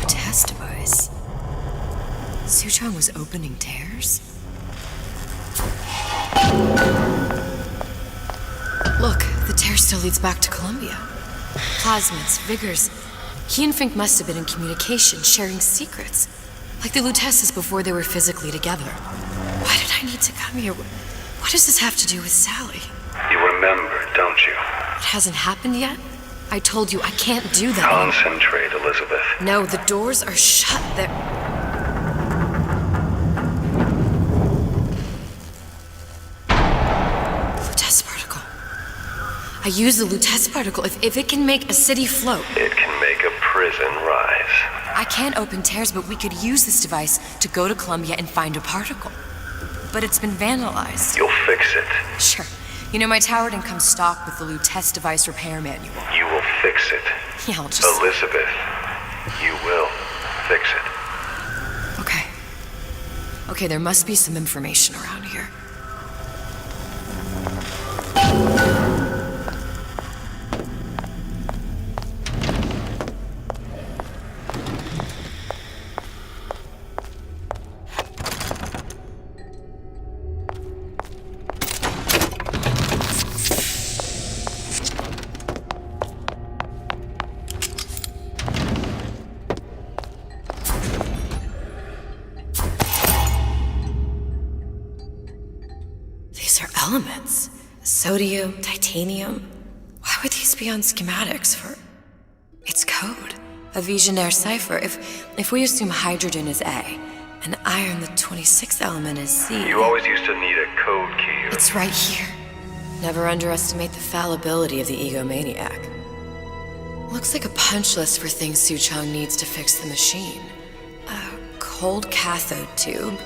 Test device. Suchong was opening tears? Look, the tear still leads back to Columbia. Plasmids, vigors. He and Fink must have been in communication, sharing secrets. Like the Lutesses before they were physically together. Why did I need to come here? What does this have to do with Sally? You remember, don't you? It hasn't happened yet? I told you I can't do that. Concentrate, Elizabeth. No, the doors are shut. They're... Lutece particle. I use the Lutece particle. If it can make a city float. It can make a prison rise. I can't open tears, but we could use this device to go to Columbia and find a particle. But it's been vandalized. You'll fix it. Sure. You know, my tower didn't come stocked with the Lutece device repair manual. You will fix it. Yeah, I'll just... Elizabeth, you will fix it. Okay. Okay, there must be some information around here. These are elements. Sodium, titanium. Why would these be on schematics for... It's code. A Visionaire cipher. If we assume hydrogen is A, And iron, the 26th element, is Z. You always used to need a code key. It's right here. Never underestimate the fallibility of the egomaniac. Looks like a punch list for things Suchong needs to fix the machine. A cold cathode tube,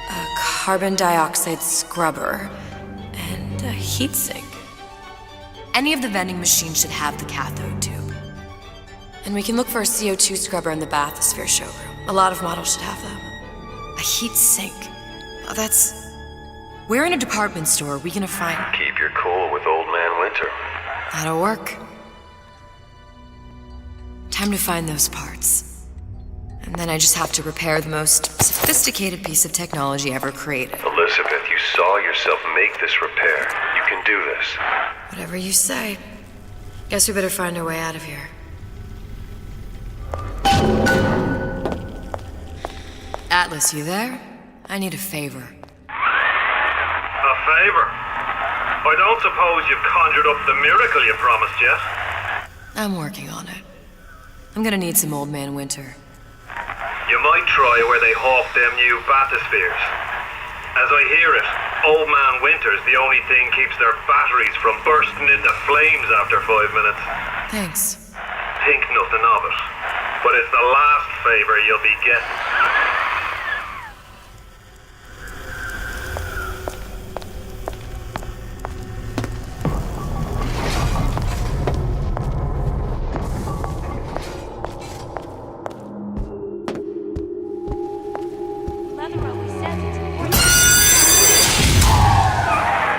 a carbon dioxide scrubber, and a heatsink. Any of the vending machines should have the cathode tube. And we can look for a CO2 scrubber in the bathysphere showroom. A lot of models should have them. A heat sink. Oh, that's... We're in a department store. We can find... Keep your cool with Old Man Winter. That'll work. Time to find those parts. And then I just have to repair the most sophisticated piece of technology ever created. Elizabeth, you saw yourself make this repair. You can do this. Whatever you say. Guess we better find our way out of here. Atlas, you there? I need a favor. A favor? I don't suppose you've conjured up the miracle you promised yet? I'm working on it. I'm gonna need some Old Man Winter. You might try where they hawk them new bathyspheres. As I hear it, Old Man Winter's the only thing keeps their batteries from bursting into flames after 5 minutes. Thanks. Think nothing of it. But it's the last favor you'll be getting.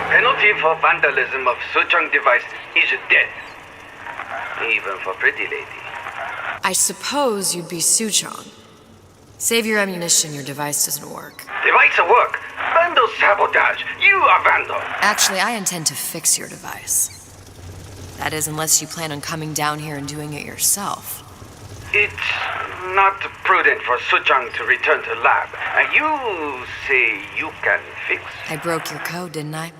Penalty for vandalism of Suchong device is death. Even for pretty lady. I suppose you'd be Suchong. Save your ammunition, your device doesn't work. Device at work. Vandal sabotage. You are vandal. Actually, I intend to fix your device. That is, unless you plan on coming down here and doing it yourself. It's not prudent for Suchong to return to lab. And you say you can fix? I broke your code, didn't I?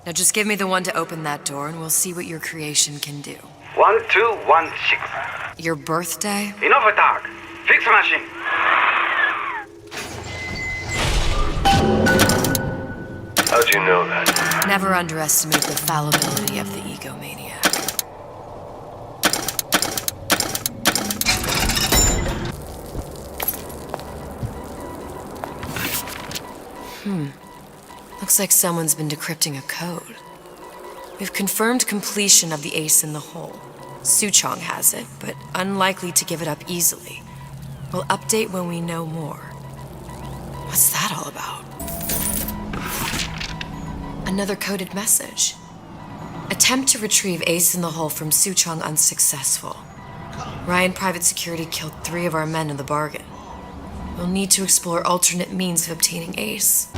Now just give me the one to open that door and we'll see what your creation can do. 1216. Your birthday? Enough attack. Fix machine. How'd you know that? Never underestimate the fallibility of the egomaniac. Looks like someone's been decrypting a code. We've confirmed completion of the ace in the hole. Suchong has it, but unlikely to give it up easily. We'll update when we know more. What's that all about? Another coded message. Attempt to retrieve ace in the hole from Suchong unsuccessful. Ryan Private Security killed 3 of our men in the bargain. We'll need to explore alternate means of obtaining ace.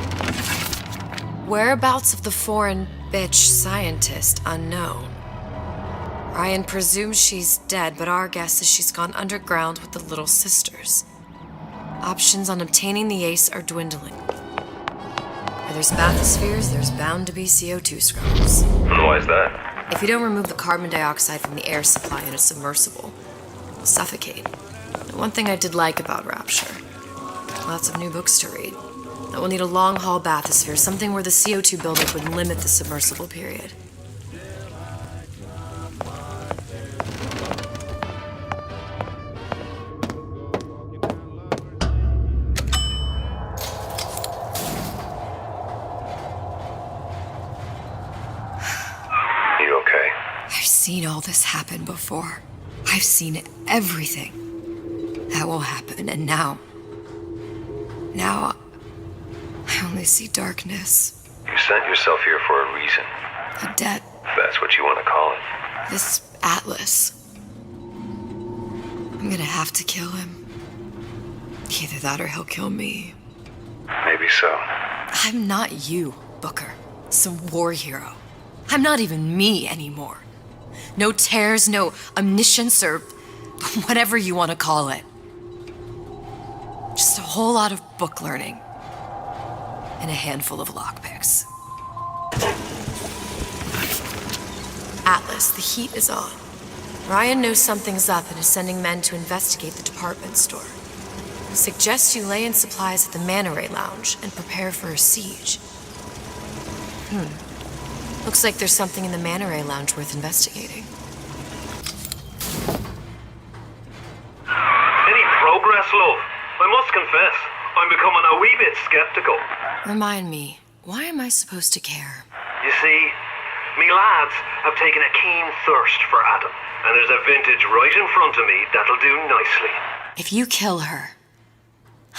Whereabouts of the foreign bitch scientist unknown. Ryan presumes she's dead, but our guess is she's gone underground with the Little Sisters. Options on obtaining the ace are dwindling. Where there's bathyspheres, there's bound to be CO2 scrubbers. Why is that? If you don't remove the carbon dioxide from the air supply in a submersible, it'll suffocate. And one thing I did like about Rapture, lots of new books to read. That will need a long-haul bathysphere, something where the CO2 buildup would limit the submersible period. You okay? I've seen all this happen before. I've seen everything that will happen, and now I only see darkness. You sent yourself here for a reason. A debt. If that's what you want to call it. This Atlas. I'm gonna have to kill him. Either that or he'll kill me. Maybe so. I'm not you, Booker. Some war hero. I'm not even me anymore. No tears, no omniscience, or whatever you want to call it. Just a whole lot of book learning. And a handful of lockpicks. Atlas, the heat is on. Ryan knows something's up and is sending men to investigate the department store. suggests you lay in supplies at the Manta Ray Lounge and prepare for a siege. Looks like there's something in the Manta Ray Lounge worth investigating. Any progress, love? I must confess, I'm becoming a wee bit skeptical. Remind me, why am I supposed to care? You see, me lads have taken a keen thirst for Adam, and there's a vintage right in front of me that'll do nicely. If you kill her,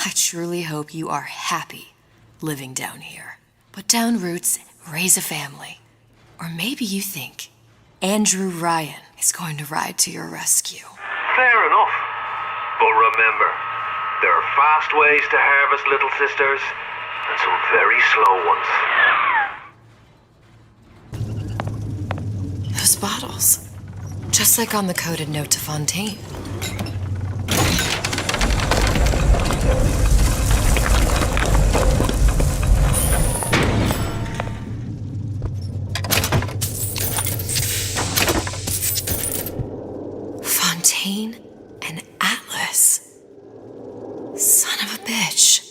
I truly hope you are happy living down here. Put down roots, raise a family. Or maybe you think Andrew Ryan is going to ride to your rescue. Fair enough. But remember, there are fast ways to harvest little sisters, and some very slow ones. Those bottles. Just like on the coded note to Fontaine. Fontaine and Atlas. Son of a bitch.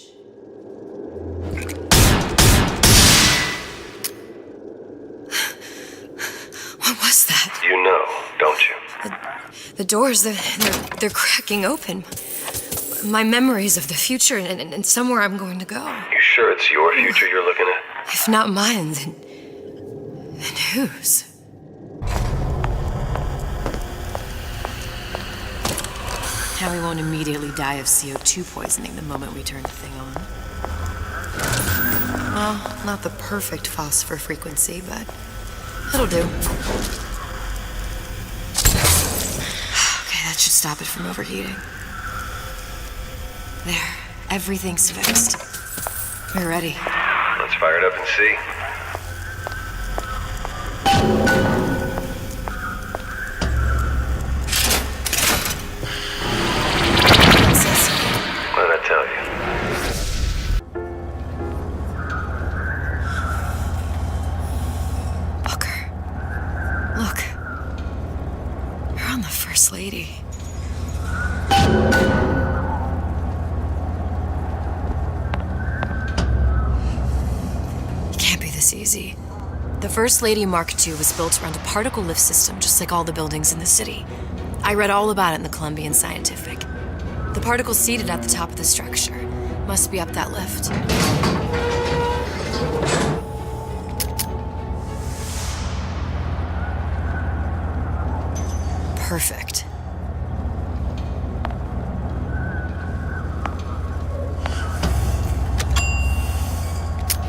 What was that? You know, don't you? The doors, they're cracking open. My memories of the future and somewhere I'm going to go. You sure it's your future you're looking at? If not mine, then whose? Now we won't immediately die of CO2 poisoning the moment we turn the thing on. Well, not the perfect phosphor frequency, but it'll do. Okay, that should stop it from overheating. There, everything's fixed. We're ready. Let's fire it up and see. What did I tell you? Booker. Look. You're on the First Lady. It can't be this easy. The First Lady Mark II was built around a particle lift system just like all the buildings in the city. I read all about it in the Columbian Scientific. The particle seated at the top of the structure must be up that lift. Perfect.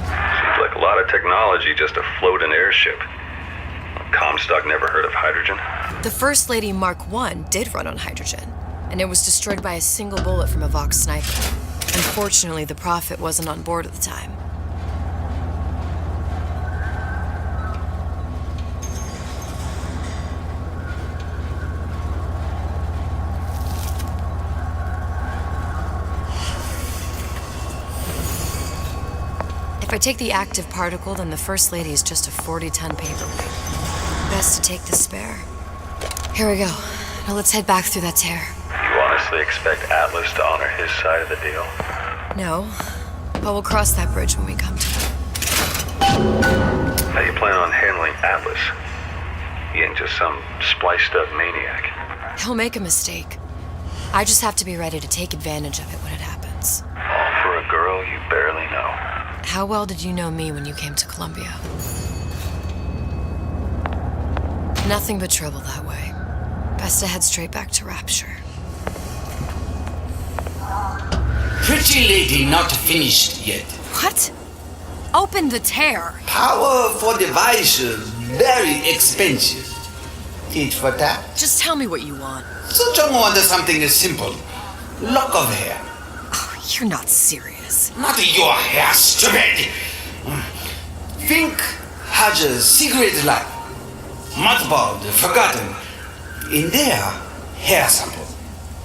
Seems like a lot of technology just to float an airship. Comstock never heard of hydrogen. The First Lady Mark I did run on hydrogen, and it was destroyed by a single bullet from a Vox sniper. Unfortunately, the Prophet wasn't on board at the time. If I take the active particle, then the First Lady is just a 40-ton paperweight. Best to take the spare. Here we go. Now let's head back through that tear. You honestly expect Atlas to honor his side of the deal? No, but we'll cross that bridge when we come to it. How you plan on handling Atlas? He ain't just some spliced-up maniac. He'll make a mistake. I just have to be ready to take advantage of it when it happens. All for a girl you barely know. How well did you know me when you came to Columbia? Nothing but trouble that way. Best to head straight back to Rapture. Pretty lady not finished yet. What? Open the tear. Powerful device, very expensive. Tit for tat. Just tell me what you want. Such a want something simple. Lock of hair. Oh, you're not serious. Not your hair, stupid. Think has a secret life. Mothballed, forgotten. In there, hair sample.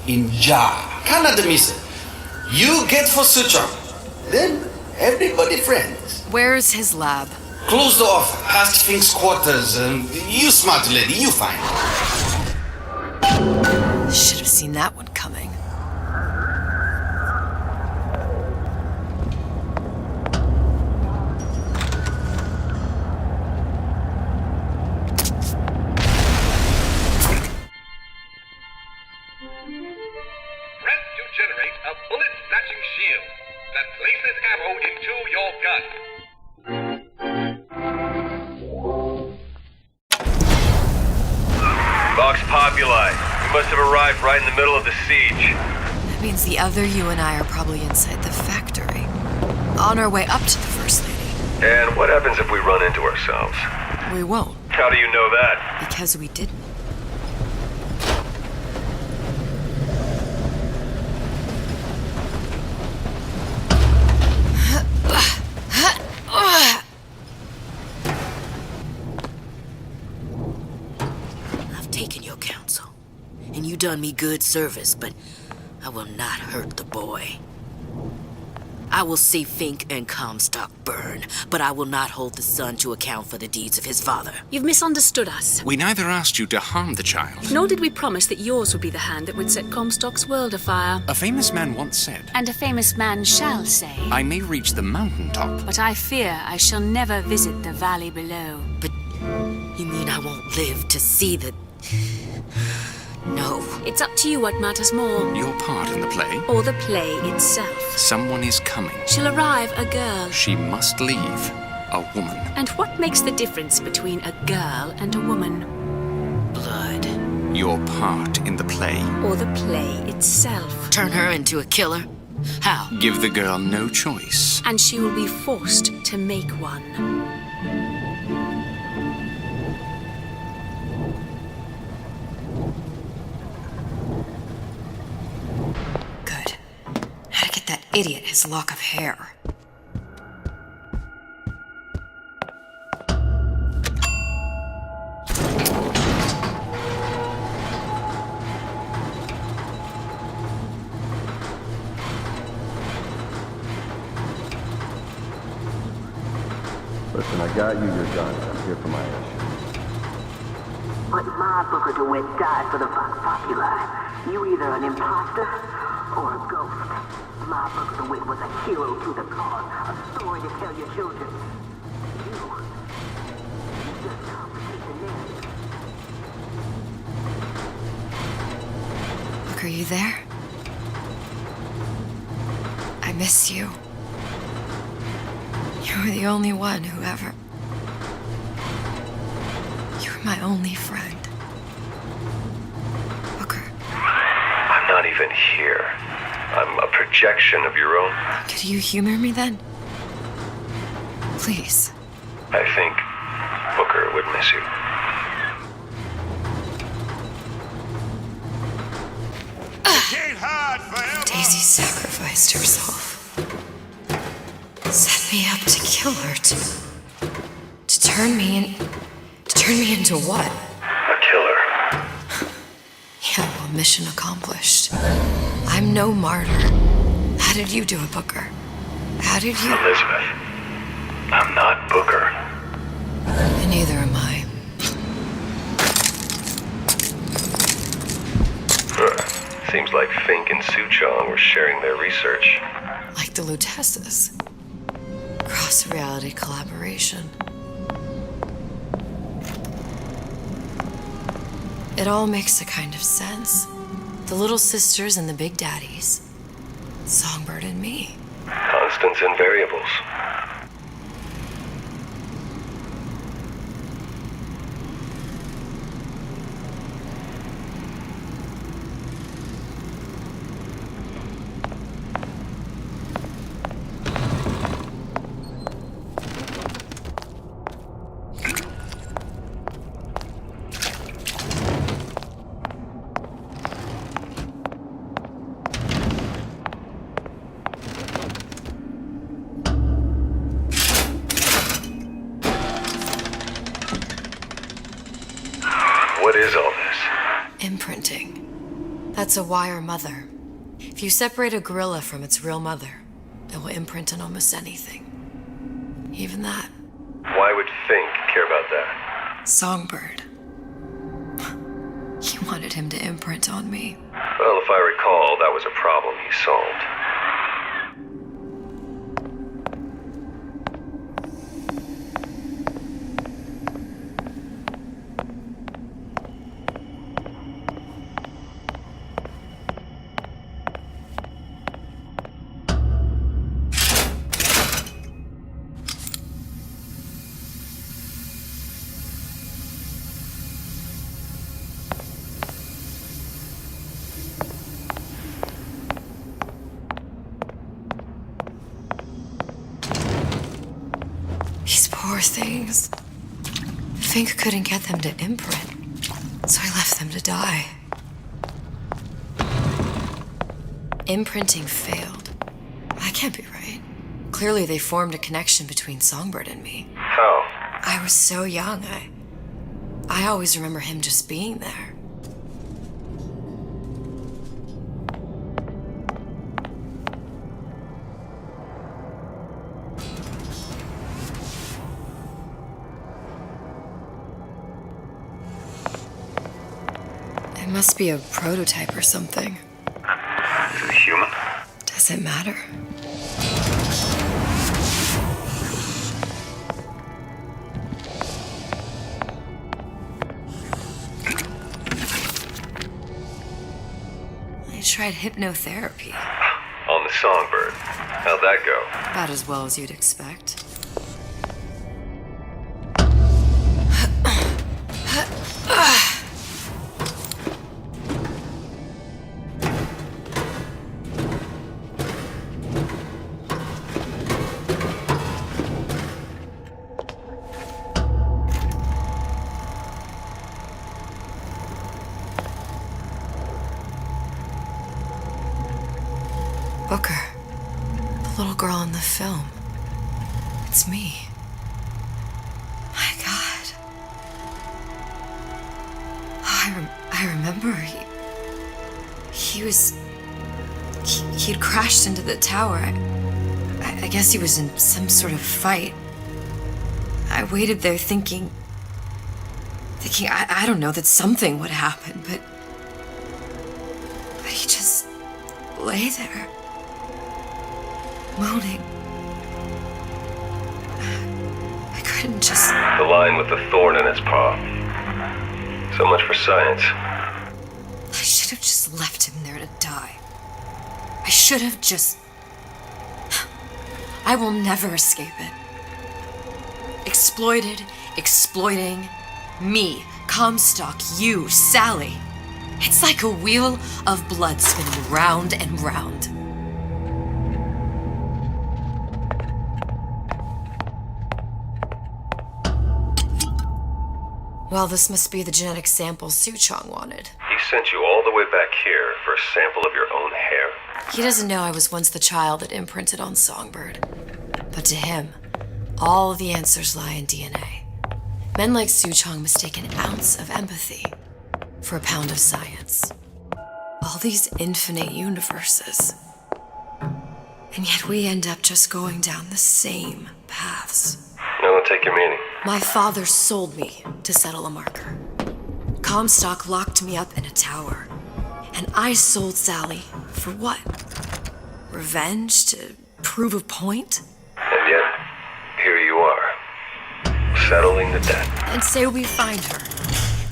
In jar. Cannot miss it. You get for suture. Then everybody friends. Where's his lab? Closed off, past Fink's quarters. You smart lady, you find. Should have seen that one coming. that places ammo into your gun. Vox Populi. We must have arrived right in the middle of the siege. That means the other you and I are probably inside the factory. On our way up to the First Lady. And what happens if we run into ourselves? We won't. How do you know that? Because we didn't. I've taken your counsel, and you done me good service, but I will not hurt the boy. I will see Fink and Comstock burn, but I will not hold the son to account for the deeds of his father. You've misunderstood us. We neither asked you to harm the child. Nor did we promise that yours would be the hand that would set Comstock's world afire. A famous man once said, And a famous man shall say, I may reach the mountaintop, but I fear I shall never visit the valley below. But you mean I won't live to see the... No. It's up to you what matters more. Your part in the play? Or the play itself. Someone is coming. She'll arrive a girl. She must leave a woman. And what makes the difference between a girl and a woman? Blood. Your part in the play. Or the play itself. Turn her into a killer? How? Give the girl no choice. And she will be forced to make one. That idiot his lock of hair. Listen, I got you your gun. I'm here for my issue. But my Booker DeWitt died for the Vox Populi. You either an imposter or a ghost. My Booker DeWitt was a hero to the cause, a story to tell your children. You just complicate the narrative. Look, are you there? I miss you. You were the only one who ever... You were my only friend. Booker. I'm not even here. I'm a projection of your own. Could you humor me then? Please. I think Booker would miss you. Daisy sacrificed herself. Set me up to kill her, to turn me into what? A killer. Yeah, well, mission accomplished. I'm no martyr. How did you do it, Booker? How did you... Elizabeth, I'm not Booker. And neither am I. Seems like Fink and Suchong were sharing their research. Like the Lutesses. Cross-reality collaboration. It all makes a kind of sense. The little sisters and the big daddies. Songbird and me. Constants and variables. What is all this? Imprinting. That's a wire mother. If you separate a gorilla from its real mother, it will imprint on almost anything. Even that. Why would Fink care about that? Songbird. He wanted him to imprint on me. Well, if I recall, that was a problem he solved. Poor things. Fink couldn't get them to imprint, so I left them to die. Imprinting failed. That can't be right. Clearly they formed a connection between Songbird and me. How? I was so young, I always remember him just being there. It must be a prototype or something. Is it human? Does it matter? I tried hypnotherapy. On the Songbird. How'd that go? About as well as you'd expect. Booker, the little girl in the film. It's me. My God. Oh, I remember he'd crashed into the tower. I guess he was in some sort of fight. I waited there thinking I don't know, that something would happen, but he just lay there. Moaning. I couldn't just... The lion with the thorn in its paw. So much for science. I should have just left him there to die. I should have just... I will never escape it. Exploited, exploiting, me, Comstock, you, Sally. It's like a wheel of blood spinning round and round. Well, this must be the genetic sample Suchong wanted. He sent you all the way back here for a sample of your own hair? He doesn't know I was once the child that imprinted on Songbird. But to him, all of the answers lie in DNA. Men like Suchong mistake an ounce of empathy for a pound of science. All these infinite universes. And yet we end up just going down the same paths. I don't take your meaning. My father sold me to settle a marker. Comstock locked me up in a tower. And I sold Sally for what? Revenge? To prove a point? And yet, here you are, settling the debt. And say we find her.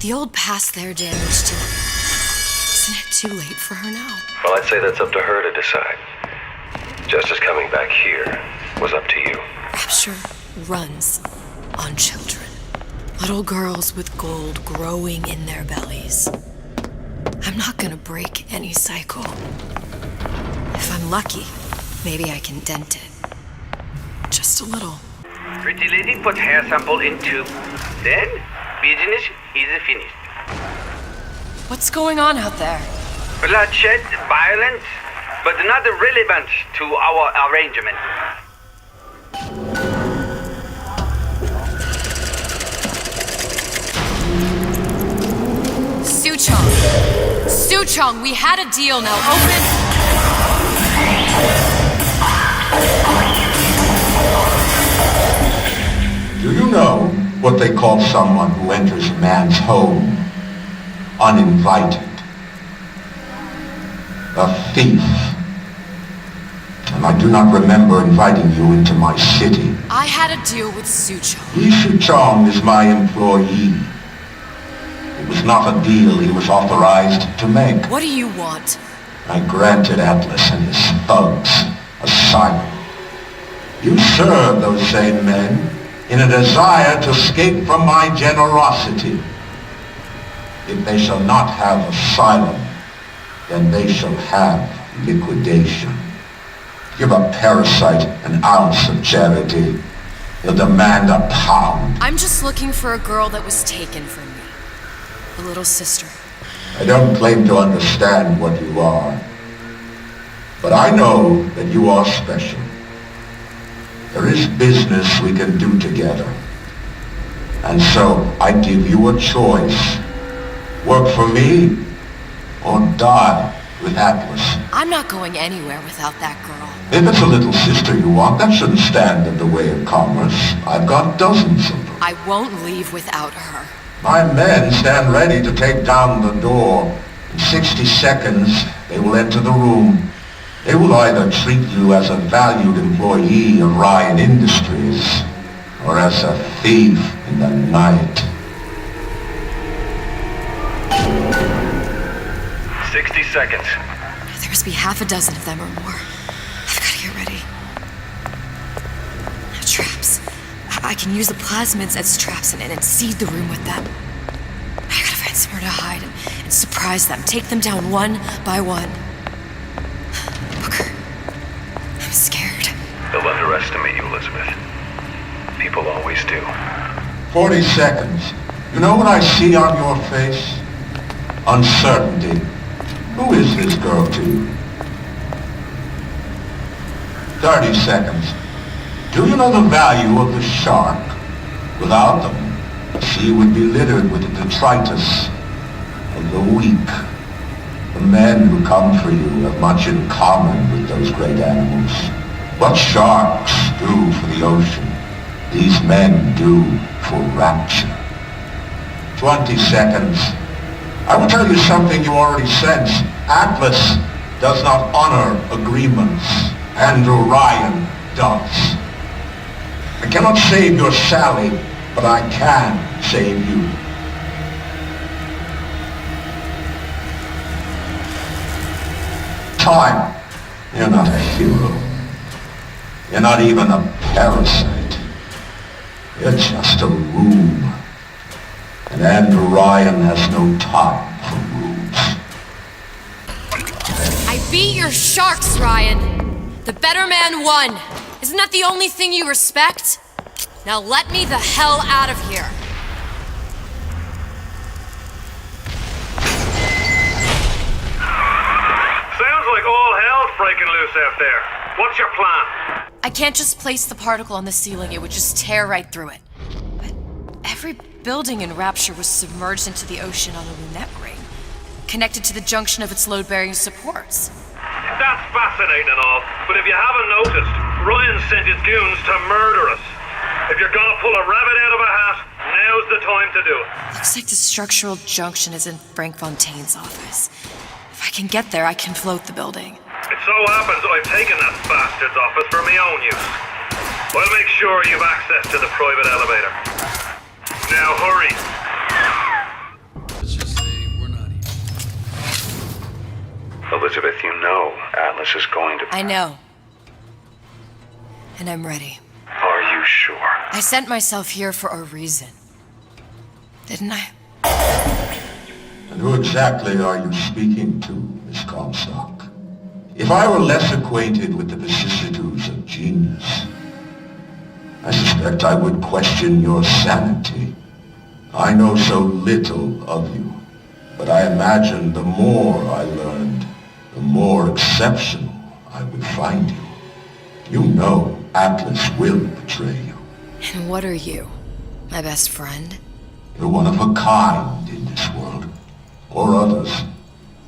The old past there damaged too. Isn't it too late for her now? Well, I'd say that's up to her to decide. Justice coming back here was up to you. Rapture runs on children. Little girls with gold growing in their bellies. I'm not gonna break any cycle. If I'm lucky, maybe I can dent it. Just a little. Pretty lady put hair sample in tube. Then, business is finished. What's going on out there? Bloodshed, violence, but not relevant to our arrangement. Suchong, we had a deal, now open... Do you know what they call someone who enters a man's home uninvited? A thief. And I do not remember inviting you into my city. I had a deal with Suchong. Suchong is my employee. It was not a deal he was authorized to make. What do you want? I granted Atlas and his thugs asylum. You serve those same men in a desire to escape from my generosity. If they shall not have asylum, then they shall have liquidation. Give a parasite an ounce of charity, You'll demand a pound. I'm just looking for a girl that was taken from me. A little sister. I don't claim to understand what you are, but I know that you are special. There is business we can do together. And so I give you a choice. Work for me or die with Atlas. I'm not going anywhere without that girl. If it's a little sister you want, that shouldn't stand in the way of commerce. I've got dozens of them. I won't leave without her. My men stand ready to take down the door. In 60 seconds, they will enter the room. They will either treat you as a valued employee of Ryan Industries or as a thief in the night. 60 seconds. There must be half a dozen of them or more. I've got to get ready. Traps. I can use the plasmids as traps and seed the room with them. I gotta find somewhere to hide and surprise them. Take them down one by one. Booker, I'm scared. They'll underestimate you, Elizabeth. People always do. 40 seconds. You know what I see on your face? Uncertainty. Who is this girl to you? 30 seconds. Do you know the value of the shark? Without them, the sea would be littered with the detritus of the weak. The men who come for you have much in common with those great animals. What sharks do for the ocean, these men do for rapture. 20 seconds. I will tell you something you already sense. Atlas does not honor agreements. Andrew Ryan does. I cannot save your Sally, but I can save you. Time. You're not a hero. You're not even a parasite. You're just a room. And Andrew Ryan has no time for rooms. I beat your sharks, Ryan. The better man won. Isn't that the only thing you respect? Now let me the hell out of here. Sounds like all hell's breaking loose out there. What's your plan? I can't just place the particle on the ceiling. It would just tear right through it. But every building in Rapture was submerged into the ocean on a lunette ring, connected to the junction of its load-bearing supports. That's fascinating and all, but if you haven't noticed, Ryan sent his goons to murder us. If you're gonna pull a rabbit out of a hat, now's the time to do it. Looks like the structural junction is in Frank Fontaine's office. If I can get there, I can float the building. It so happens I've taken that bastard's office for my own use. I'll make sure you've access to the private elevator. Now hurry. Elizabeth, you know Atlas is going to... I know. And I'm ready. Are you sure? I sent myself here for a reason. Didn't I? And who exactly are you speaking to, Miss Comstock? If I were less acquainted with the vicissitudes of genius, I suspect I would question your sanity. I know so little of you, but I imagine the more I learned, the more exceptional I would find you. You know Atlas will betray you. And what are you? My best friend? You're one of a kind in this world, or others.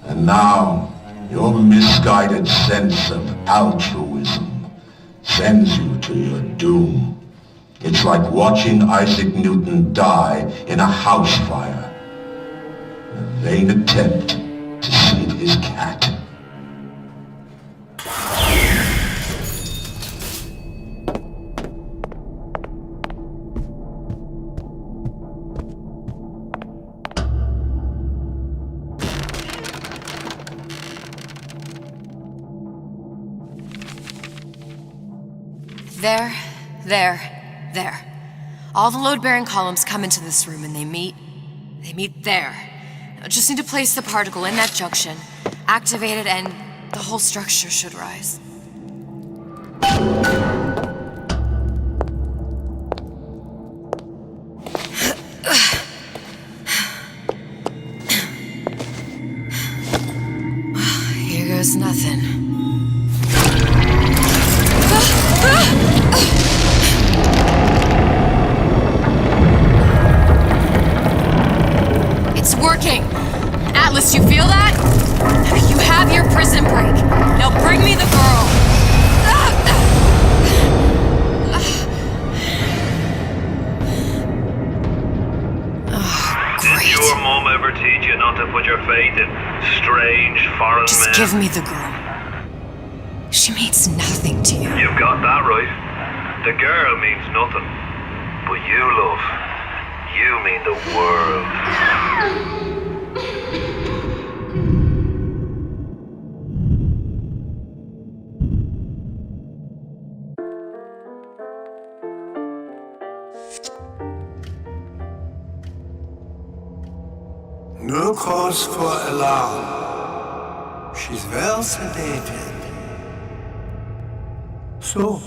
And now, your misguided sense of altruism sends you to your doom. It's like watching Isaac Newton die in a house fire. A vain attempt to save his cat. There. All the load-bearing columns come into this room and they meet there. I just need to place the particle in that junction, activate it, and the whole structure should rise. Ryan's Just men. give me the girl. She means nothing to you. You've got that right. The girl means nothing. But you, love, you mean the world. No cause for alarm. She's well sedated. So,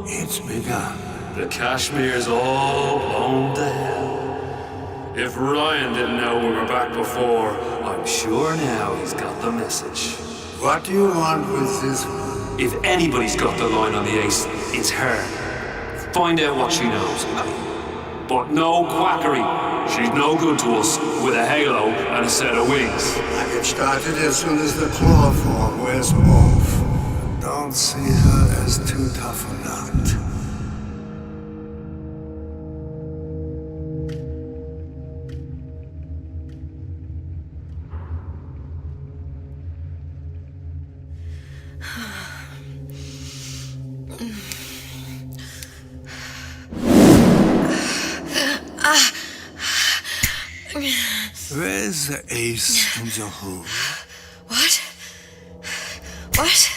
it's begun. The Kashmir's all blown to hell. If Ryan didn't know we were back before, I'm sure now he's got the message. What do you want with this one? If anybody's got the line on the ace, it's her. Find out what she knows. But no quackery. She's no good to us with a halo and a set of wings. I get started as soon as the claw form wears off. Don't see her as too tough a nut. Where's the ace in the hole? What? What?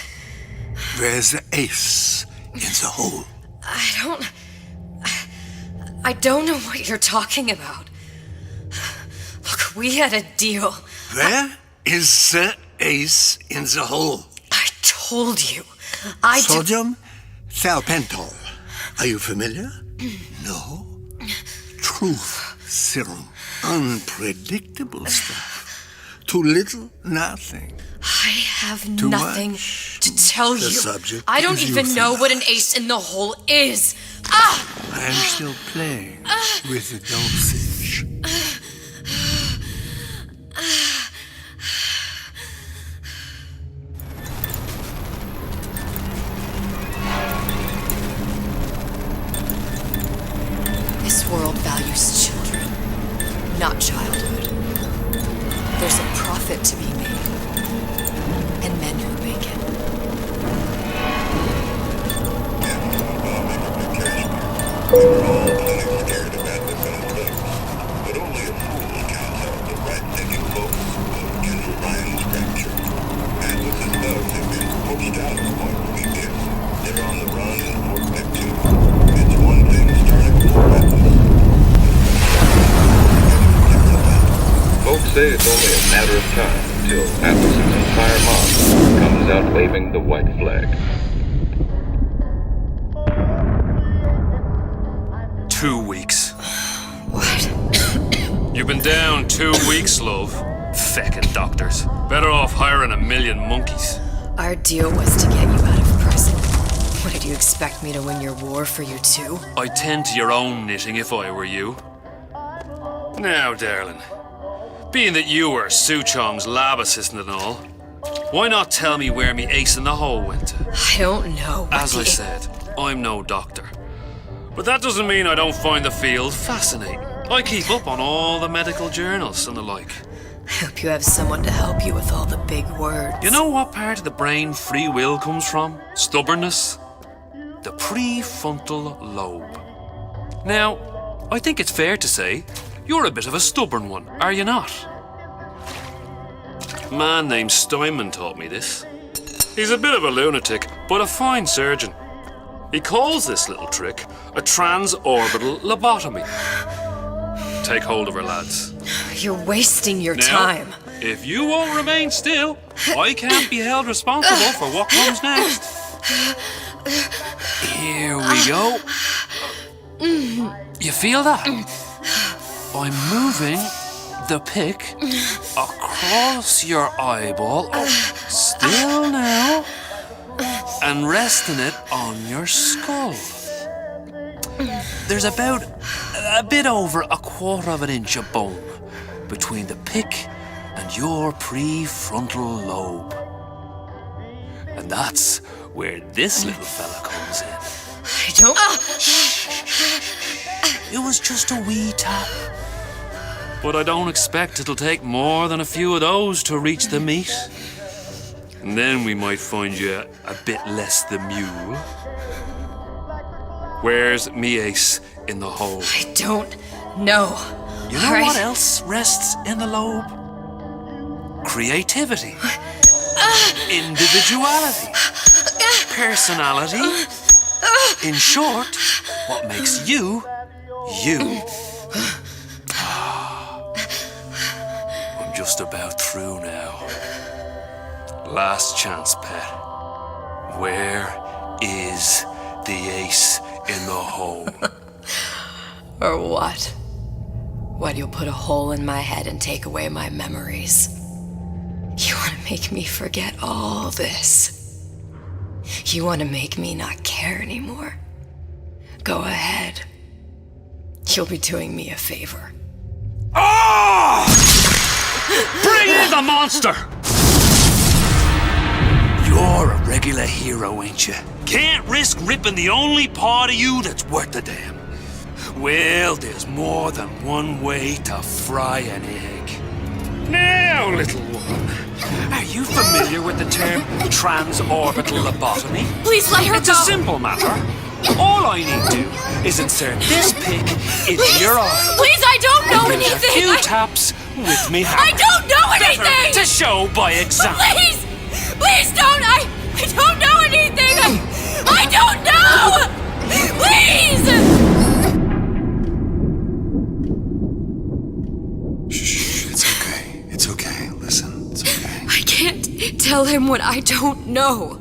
Where's the ace in the hole? I don't know what you're talking about. Look, we had a deal. Where is the ace in the hole? I told you. Sodium thiopental. Are you familiar? No. Truth serum. Unpredictable stuff. Too little, nothing. I have Too nothing much. to tell The you. subject I don't is even know euthanasia. what an ace in the hole is. Ah! I am still playing with the dosage. This world values children, not childhood. There's a profit to be made, and men who make it. But only a fool can tell the right-thinking folks of General Ryan's capture. And with his thugs have been poached out of Point Prometheus, they're on the run in Fort Neptune. It's one thing starting Fort Atlas. Folks say it's only a matter of time until Atlas's entire mob comes out waving the white flag. 2 weeks. What? You've been down 2 weeks, love. Feckin' doctors. Better off hiring a million monkeys. Our deal was to get you out of prison. What, did you expect me to win your war for you too? I'd tend to your own knitting if I were you. Now, darling, being that you were Su Chong's lab assistant and all, why not tell me where me ace in the hole went to? I don't know. As I said, I'm no doctor. But that doesn't mean I don't find the field fascinating. I keep up on all the medical journals and the like. I hope you have someone to help you with all the big words. You know what part of the brain free will comes from? Stubbornness? The prefrontal lobe. Now, I think it's fair to say you're a bit of a stubborn one, are you not? A man named Steinman taught me this. He's a bit of a lunatic, but a fine surgeon. He calls this little trick a transorbital lobotomy. Take hold of her, lads. You're wasting your Now, time. If you won't remain still, I can't be held responsible for what comes next. Here we go. You feel that? I'm moving the pick across your eyeball. Still now. And resting it on your skull. There's about a bit over 1/4 of an inch of bone between the pick and your prefrontal lobe. And that's where this little fella comes in. I don't... It was just a wee tap. But I don't expect it'll take more than a few of those to reach the meat. And then we might find you a bit less the mule. Where's me ace in the hole? I don't know. You know what else rests in the lobe? Creativity. Individuality. Personality. In short, what makes you, you. I'm just about through now. Last chance, pet. Where is the ace in the hole? Or what? What, you'll put a hole in my head and take away my memories? You want to make me forget all this? You want to make me not care anymore? Go ahead. You'll be doing me a favor. Oh! Bring in the monster! You're a regular hero, ain't you? Can't risk ripping the only part of you that's worth a damn. Well, there's more than one way to fry an egg. Now, little one, are you familiar with the term transorbital lobotomy? Please let her It's go! a simple matter. All I need to do is insert this pick into your eye. Please, I don't know and give anything! a few taps with me hammer. I don't know anything! Better to show by example. Please! Please don't! I don't know anything! I don't know! Please! Shh, it's okay. It's okay. Listen, it's okay. I can't tell him what I don't know.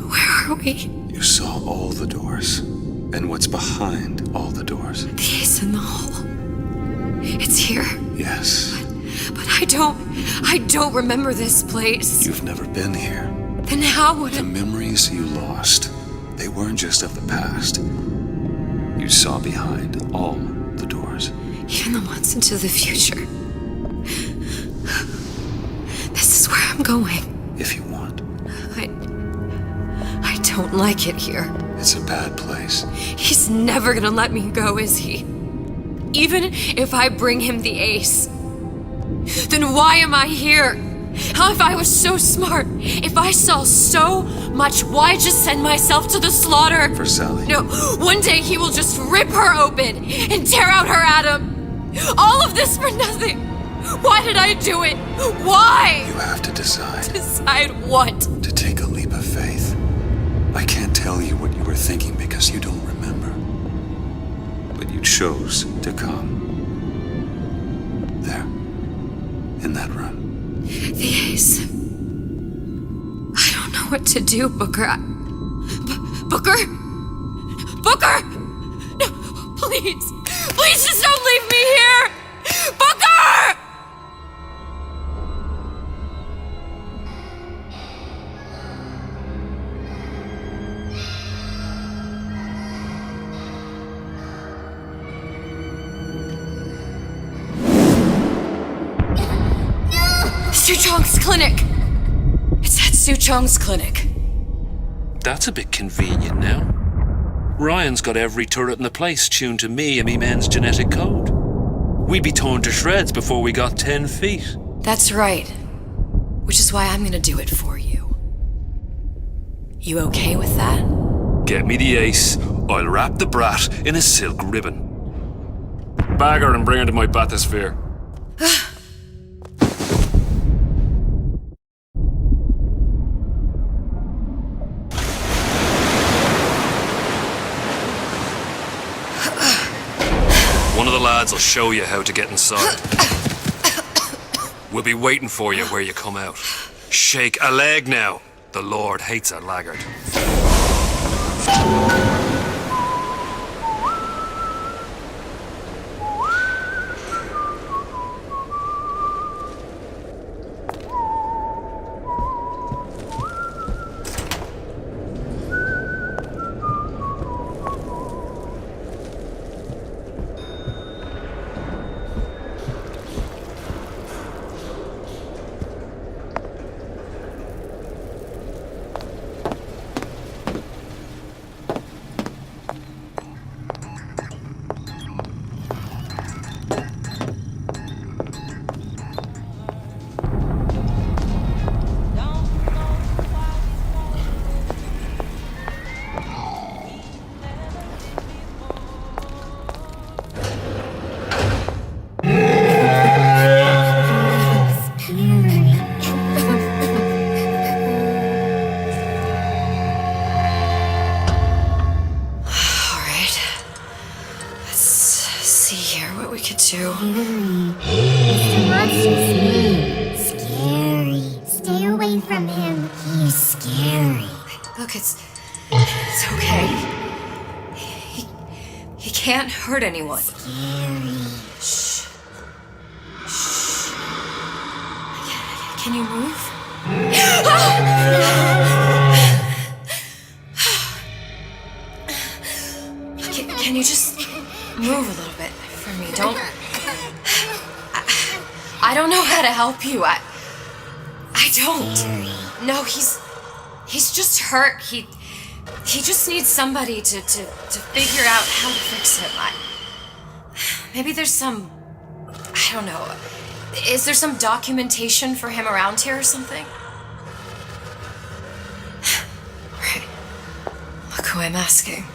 Where are we? You saw all the doors. And what's behind all the doors? The ace in the hole. It's here. Yes. But I don't remember this place. You've never been here. Then how would The memories you lost, they weren't just of the past. You saw behind all the doors. Even the ones into the future. This is where I'm going. If you want. I don't like it here. It's a bad place. He's never gonna let me go, is he? Even if I bring him the ace. Then why am I here? How if I was so smart? If I saw so much, why just send myself to the slaughter? For Sally. No, one day he will just rip her open and tear out her atom. All of this for nothing. Why did I do it? Why? You have to decide. Decide what? To take a leap of faith. I can't tell you what you were thinking because you don't remember. But you chose to come. There. In that room. The ace. I don't know what to do, Booker. Booker? Booker! No, please. Please just don't leave me here! Booker! Suchong's clinic! It's at Suchong's clinic. That's a bit convenient now. Ryan's got every turret in the place tuned to me and me men's genetic code. We'd be torn to shreds before we got 10 feet. That's right. Which is why I'm gonna do it for you. You okay with that? Get me the ace, I'll wrap the brat in a silk ribbon. Bag her and bring her to my bathysphere. One of the lads will show you how to get inside. We'll be waiting for you where you come out. Shake a leg now. The Lord hates a laggard. could do. Mr. Monster's mean. Scary. Stay away from him. He's scary. Look, it's okay. He can't hurt anyone. Scary. Shh. Shh. Can you move? Can you just move a little bit for me? Don't. I don't know how to help you. I don't. No, he's just hurt. He just needs somebody to figure out how to fix him. Maybe there's some. I don't know. Is there some documentation for him around here or something? Right. Look who I'm asking.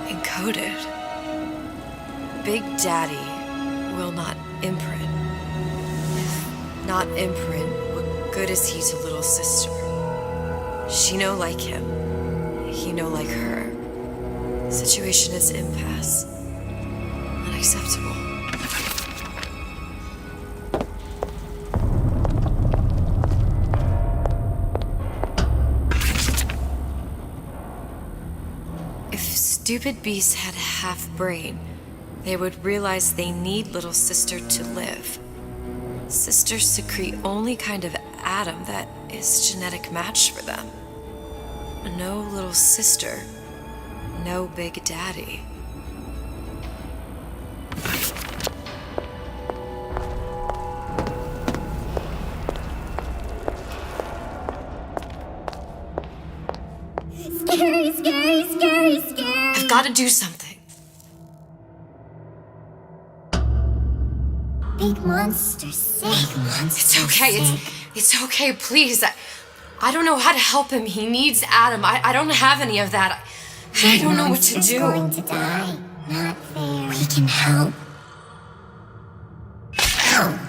Encoded. Big Daddy will not imprint. If not imprint, what good is he to little sister? She no like him. He no like her. Situation is impasse. Unacceptable. If stupid beasts had half brain, they would realize they need little sister to live. Sisters secrete only kind of atom that is genetic match for them. No little sister, no Big Daddy. Scary, scary, scary, scary. I've got to do something. Big monster sick. Big monster It's okay. It's okay, please. I don't know how to help him. He needs Adam. I don't have any of that. I don't know what to do. Going to die. Not fair. We can help. Help.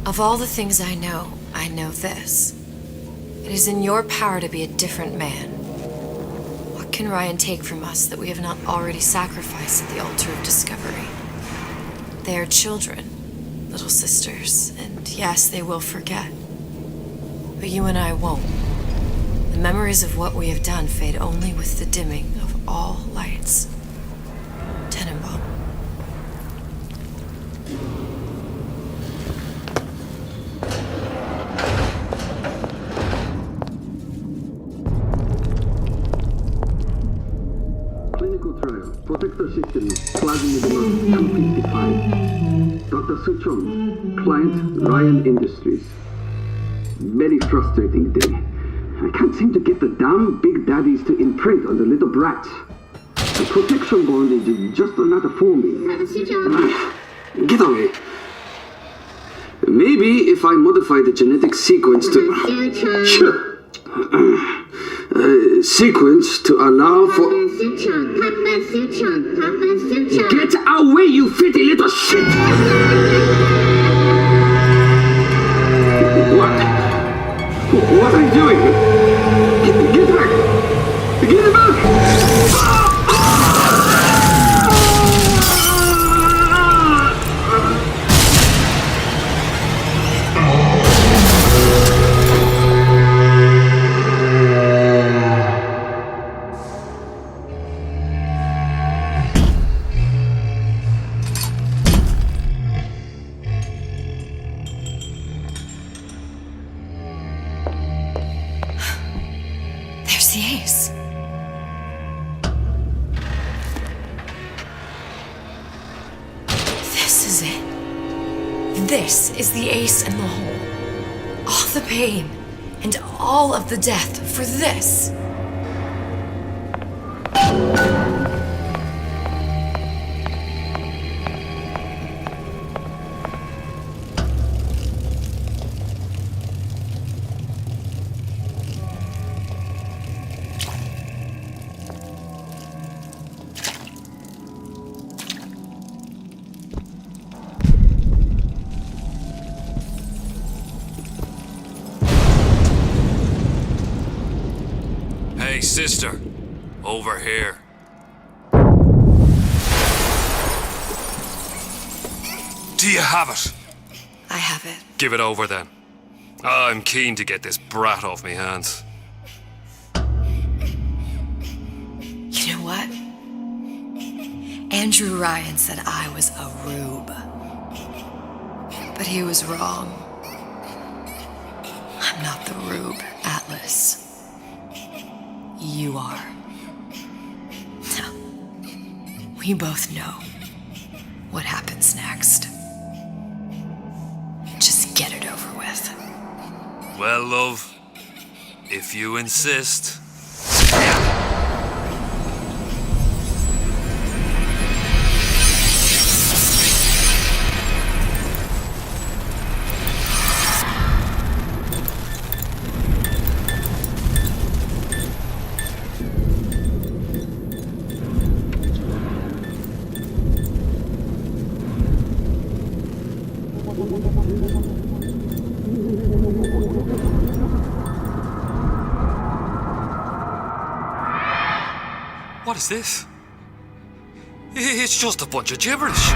Of all the things I know this. It is in your power to be a different man. What can Ryan take from us that we have not already sacrificed at the altar of discovery? They are children, little sisters, and yes, they will forget. But you and I won't. The memories of what we have done fade only with the dimming of all lights. Tenenbaum. Protector system, plasma demand 255. Dr. Suchong, client Ryan Industries. Very frustrating day. I can't seem to get the damn Big Daddies to imprint on the little brats. The protection bond is just another forming. Get away. Maybe if I modify the genetic sequence to... sequence to allow for... Get away, you fitty little shit! What are you doing? Get back! Get back! This is the ace in the hole. All the pain and all of the death for this. Hey, sister. Over here. Do you have it? I have it. Give it over then. I'm keen to get this brat off me hands. You know what? Andrew Ryan said I was a rube. But he was wrong. I'm not the rube, Atlas. You are. We both know what happens next. Just get it over with. Well, love, if you insist. What is this? It's just a bunch of gibberish.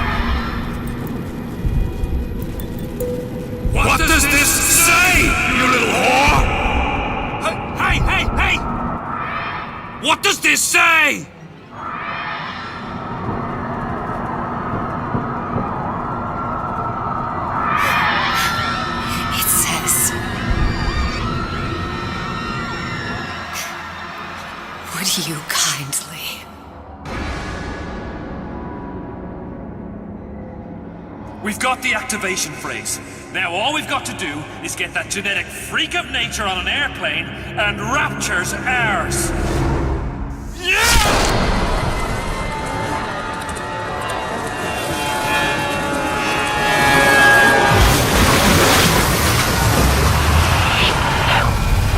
What does this say, you little whore? Hey! What does this say? It says, would you kindly? We've got the activation phrase. Now all we've got to do is get that genetic freak of nature on an airplane and Rapture's ours. Yeah!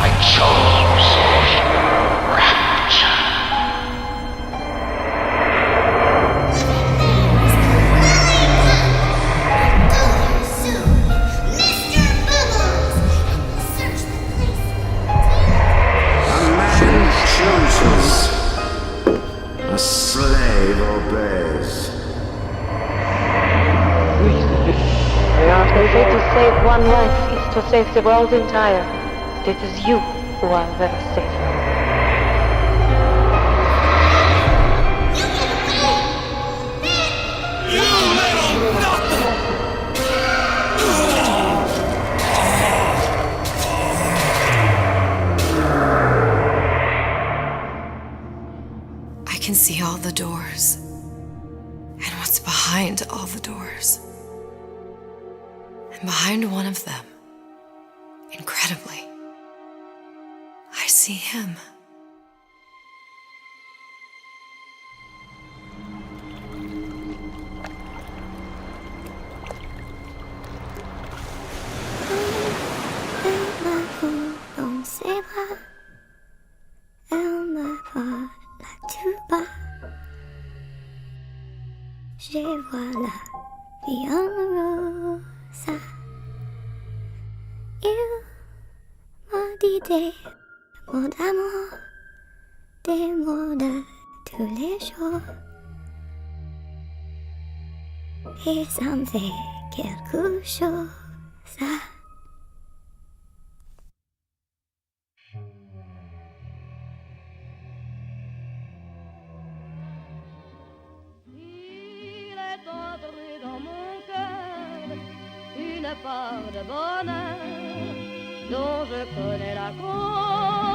I chose Rapture. A slave obeys. We are here to save one life is to save the world entire. It is you who are the savior. I can see all the doors and what's behind all the doors. And behind one of them, incredibly, I see him. Dans ses bras, elle me vole tout bas. Je vois la Violorosa. Il m'a dit des mots d'amour, des mots de tous les jours. Et ça me fait quelque chose. Une part de bonheur dont je connais la cause.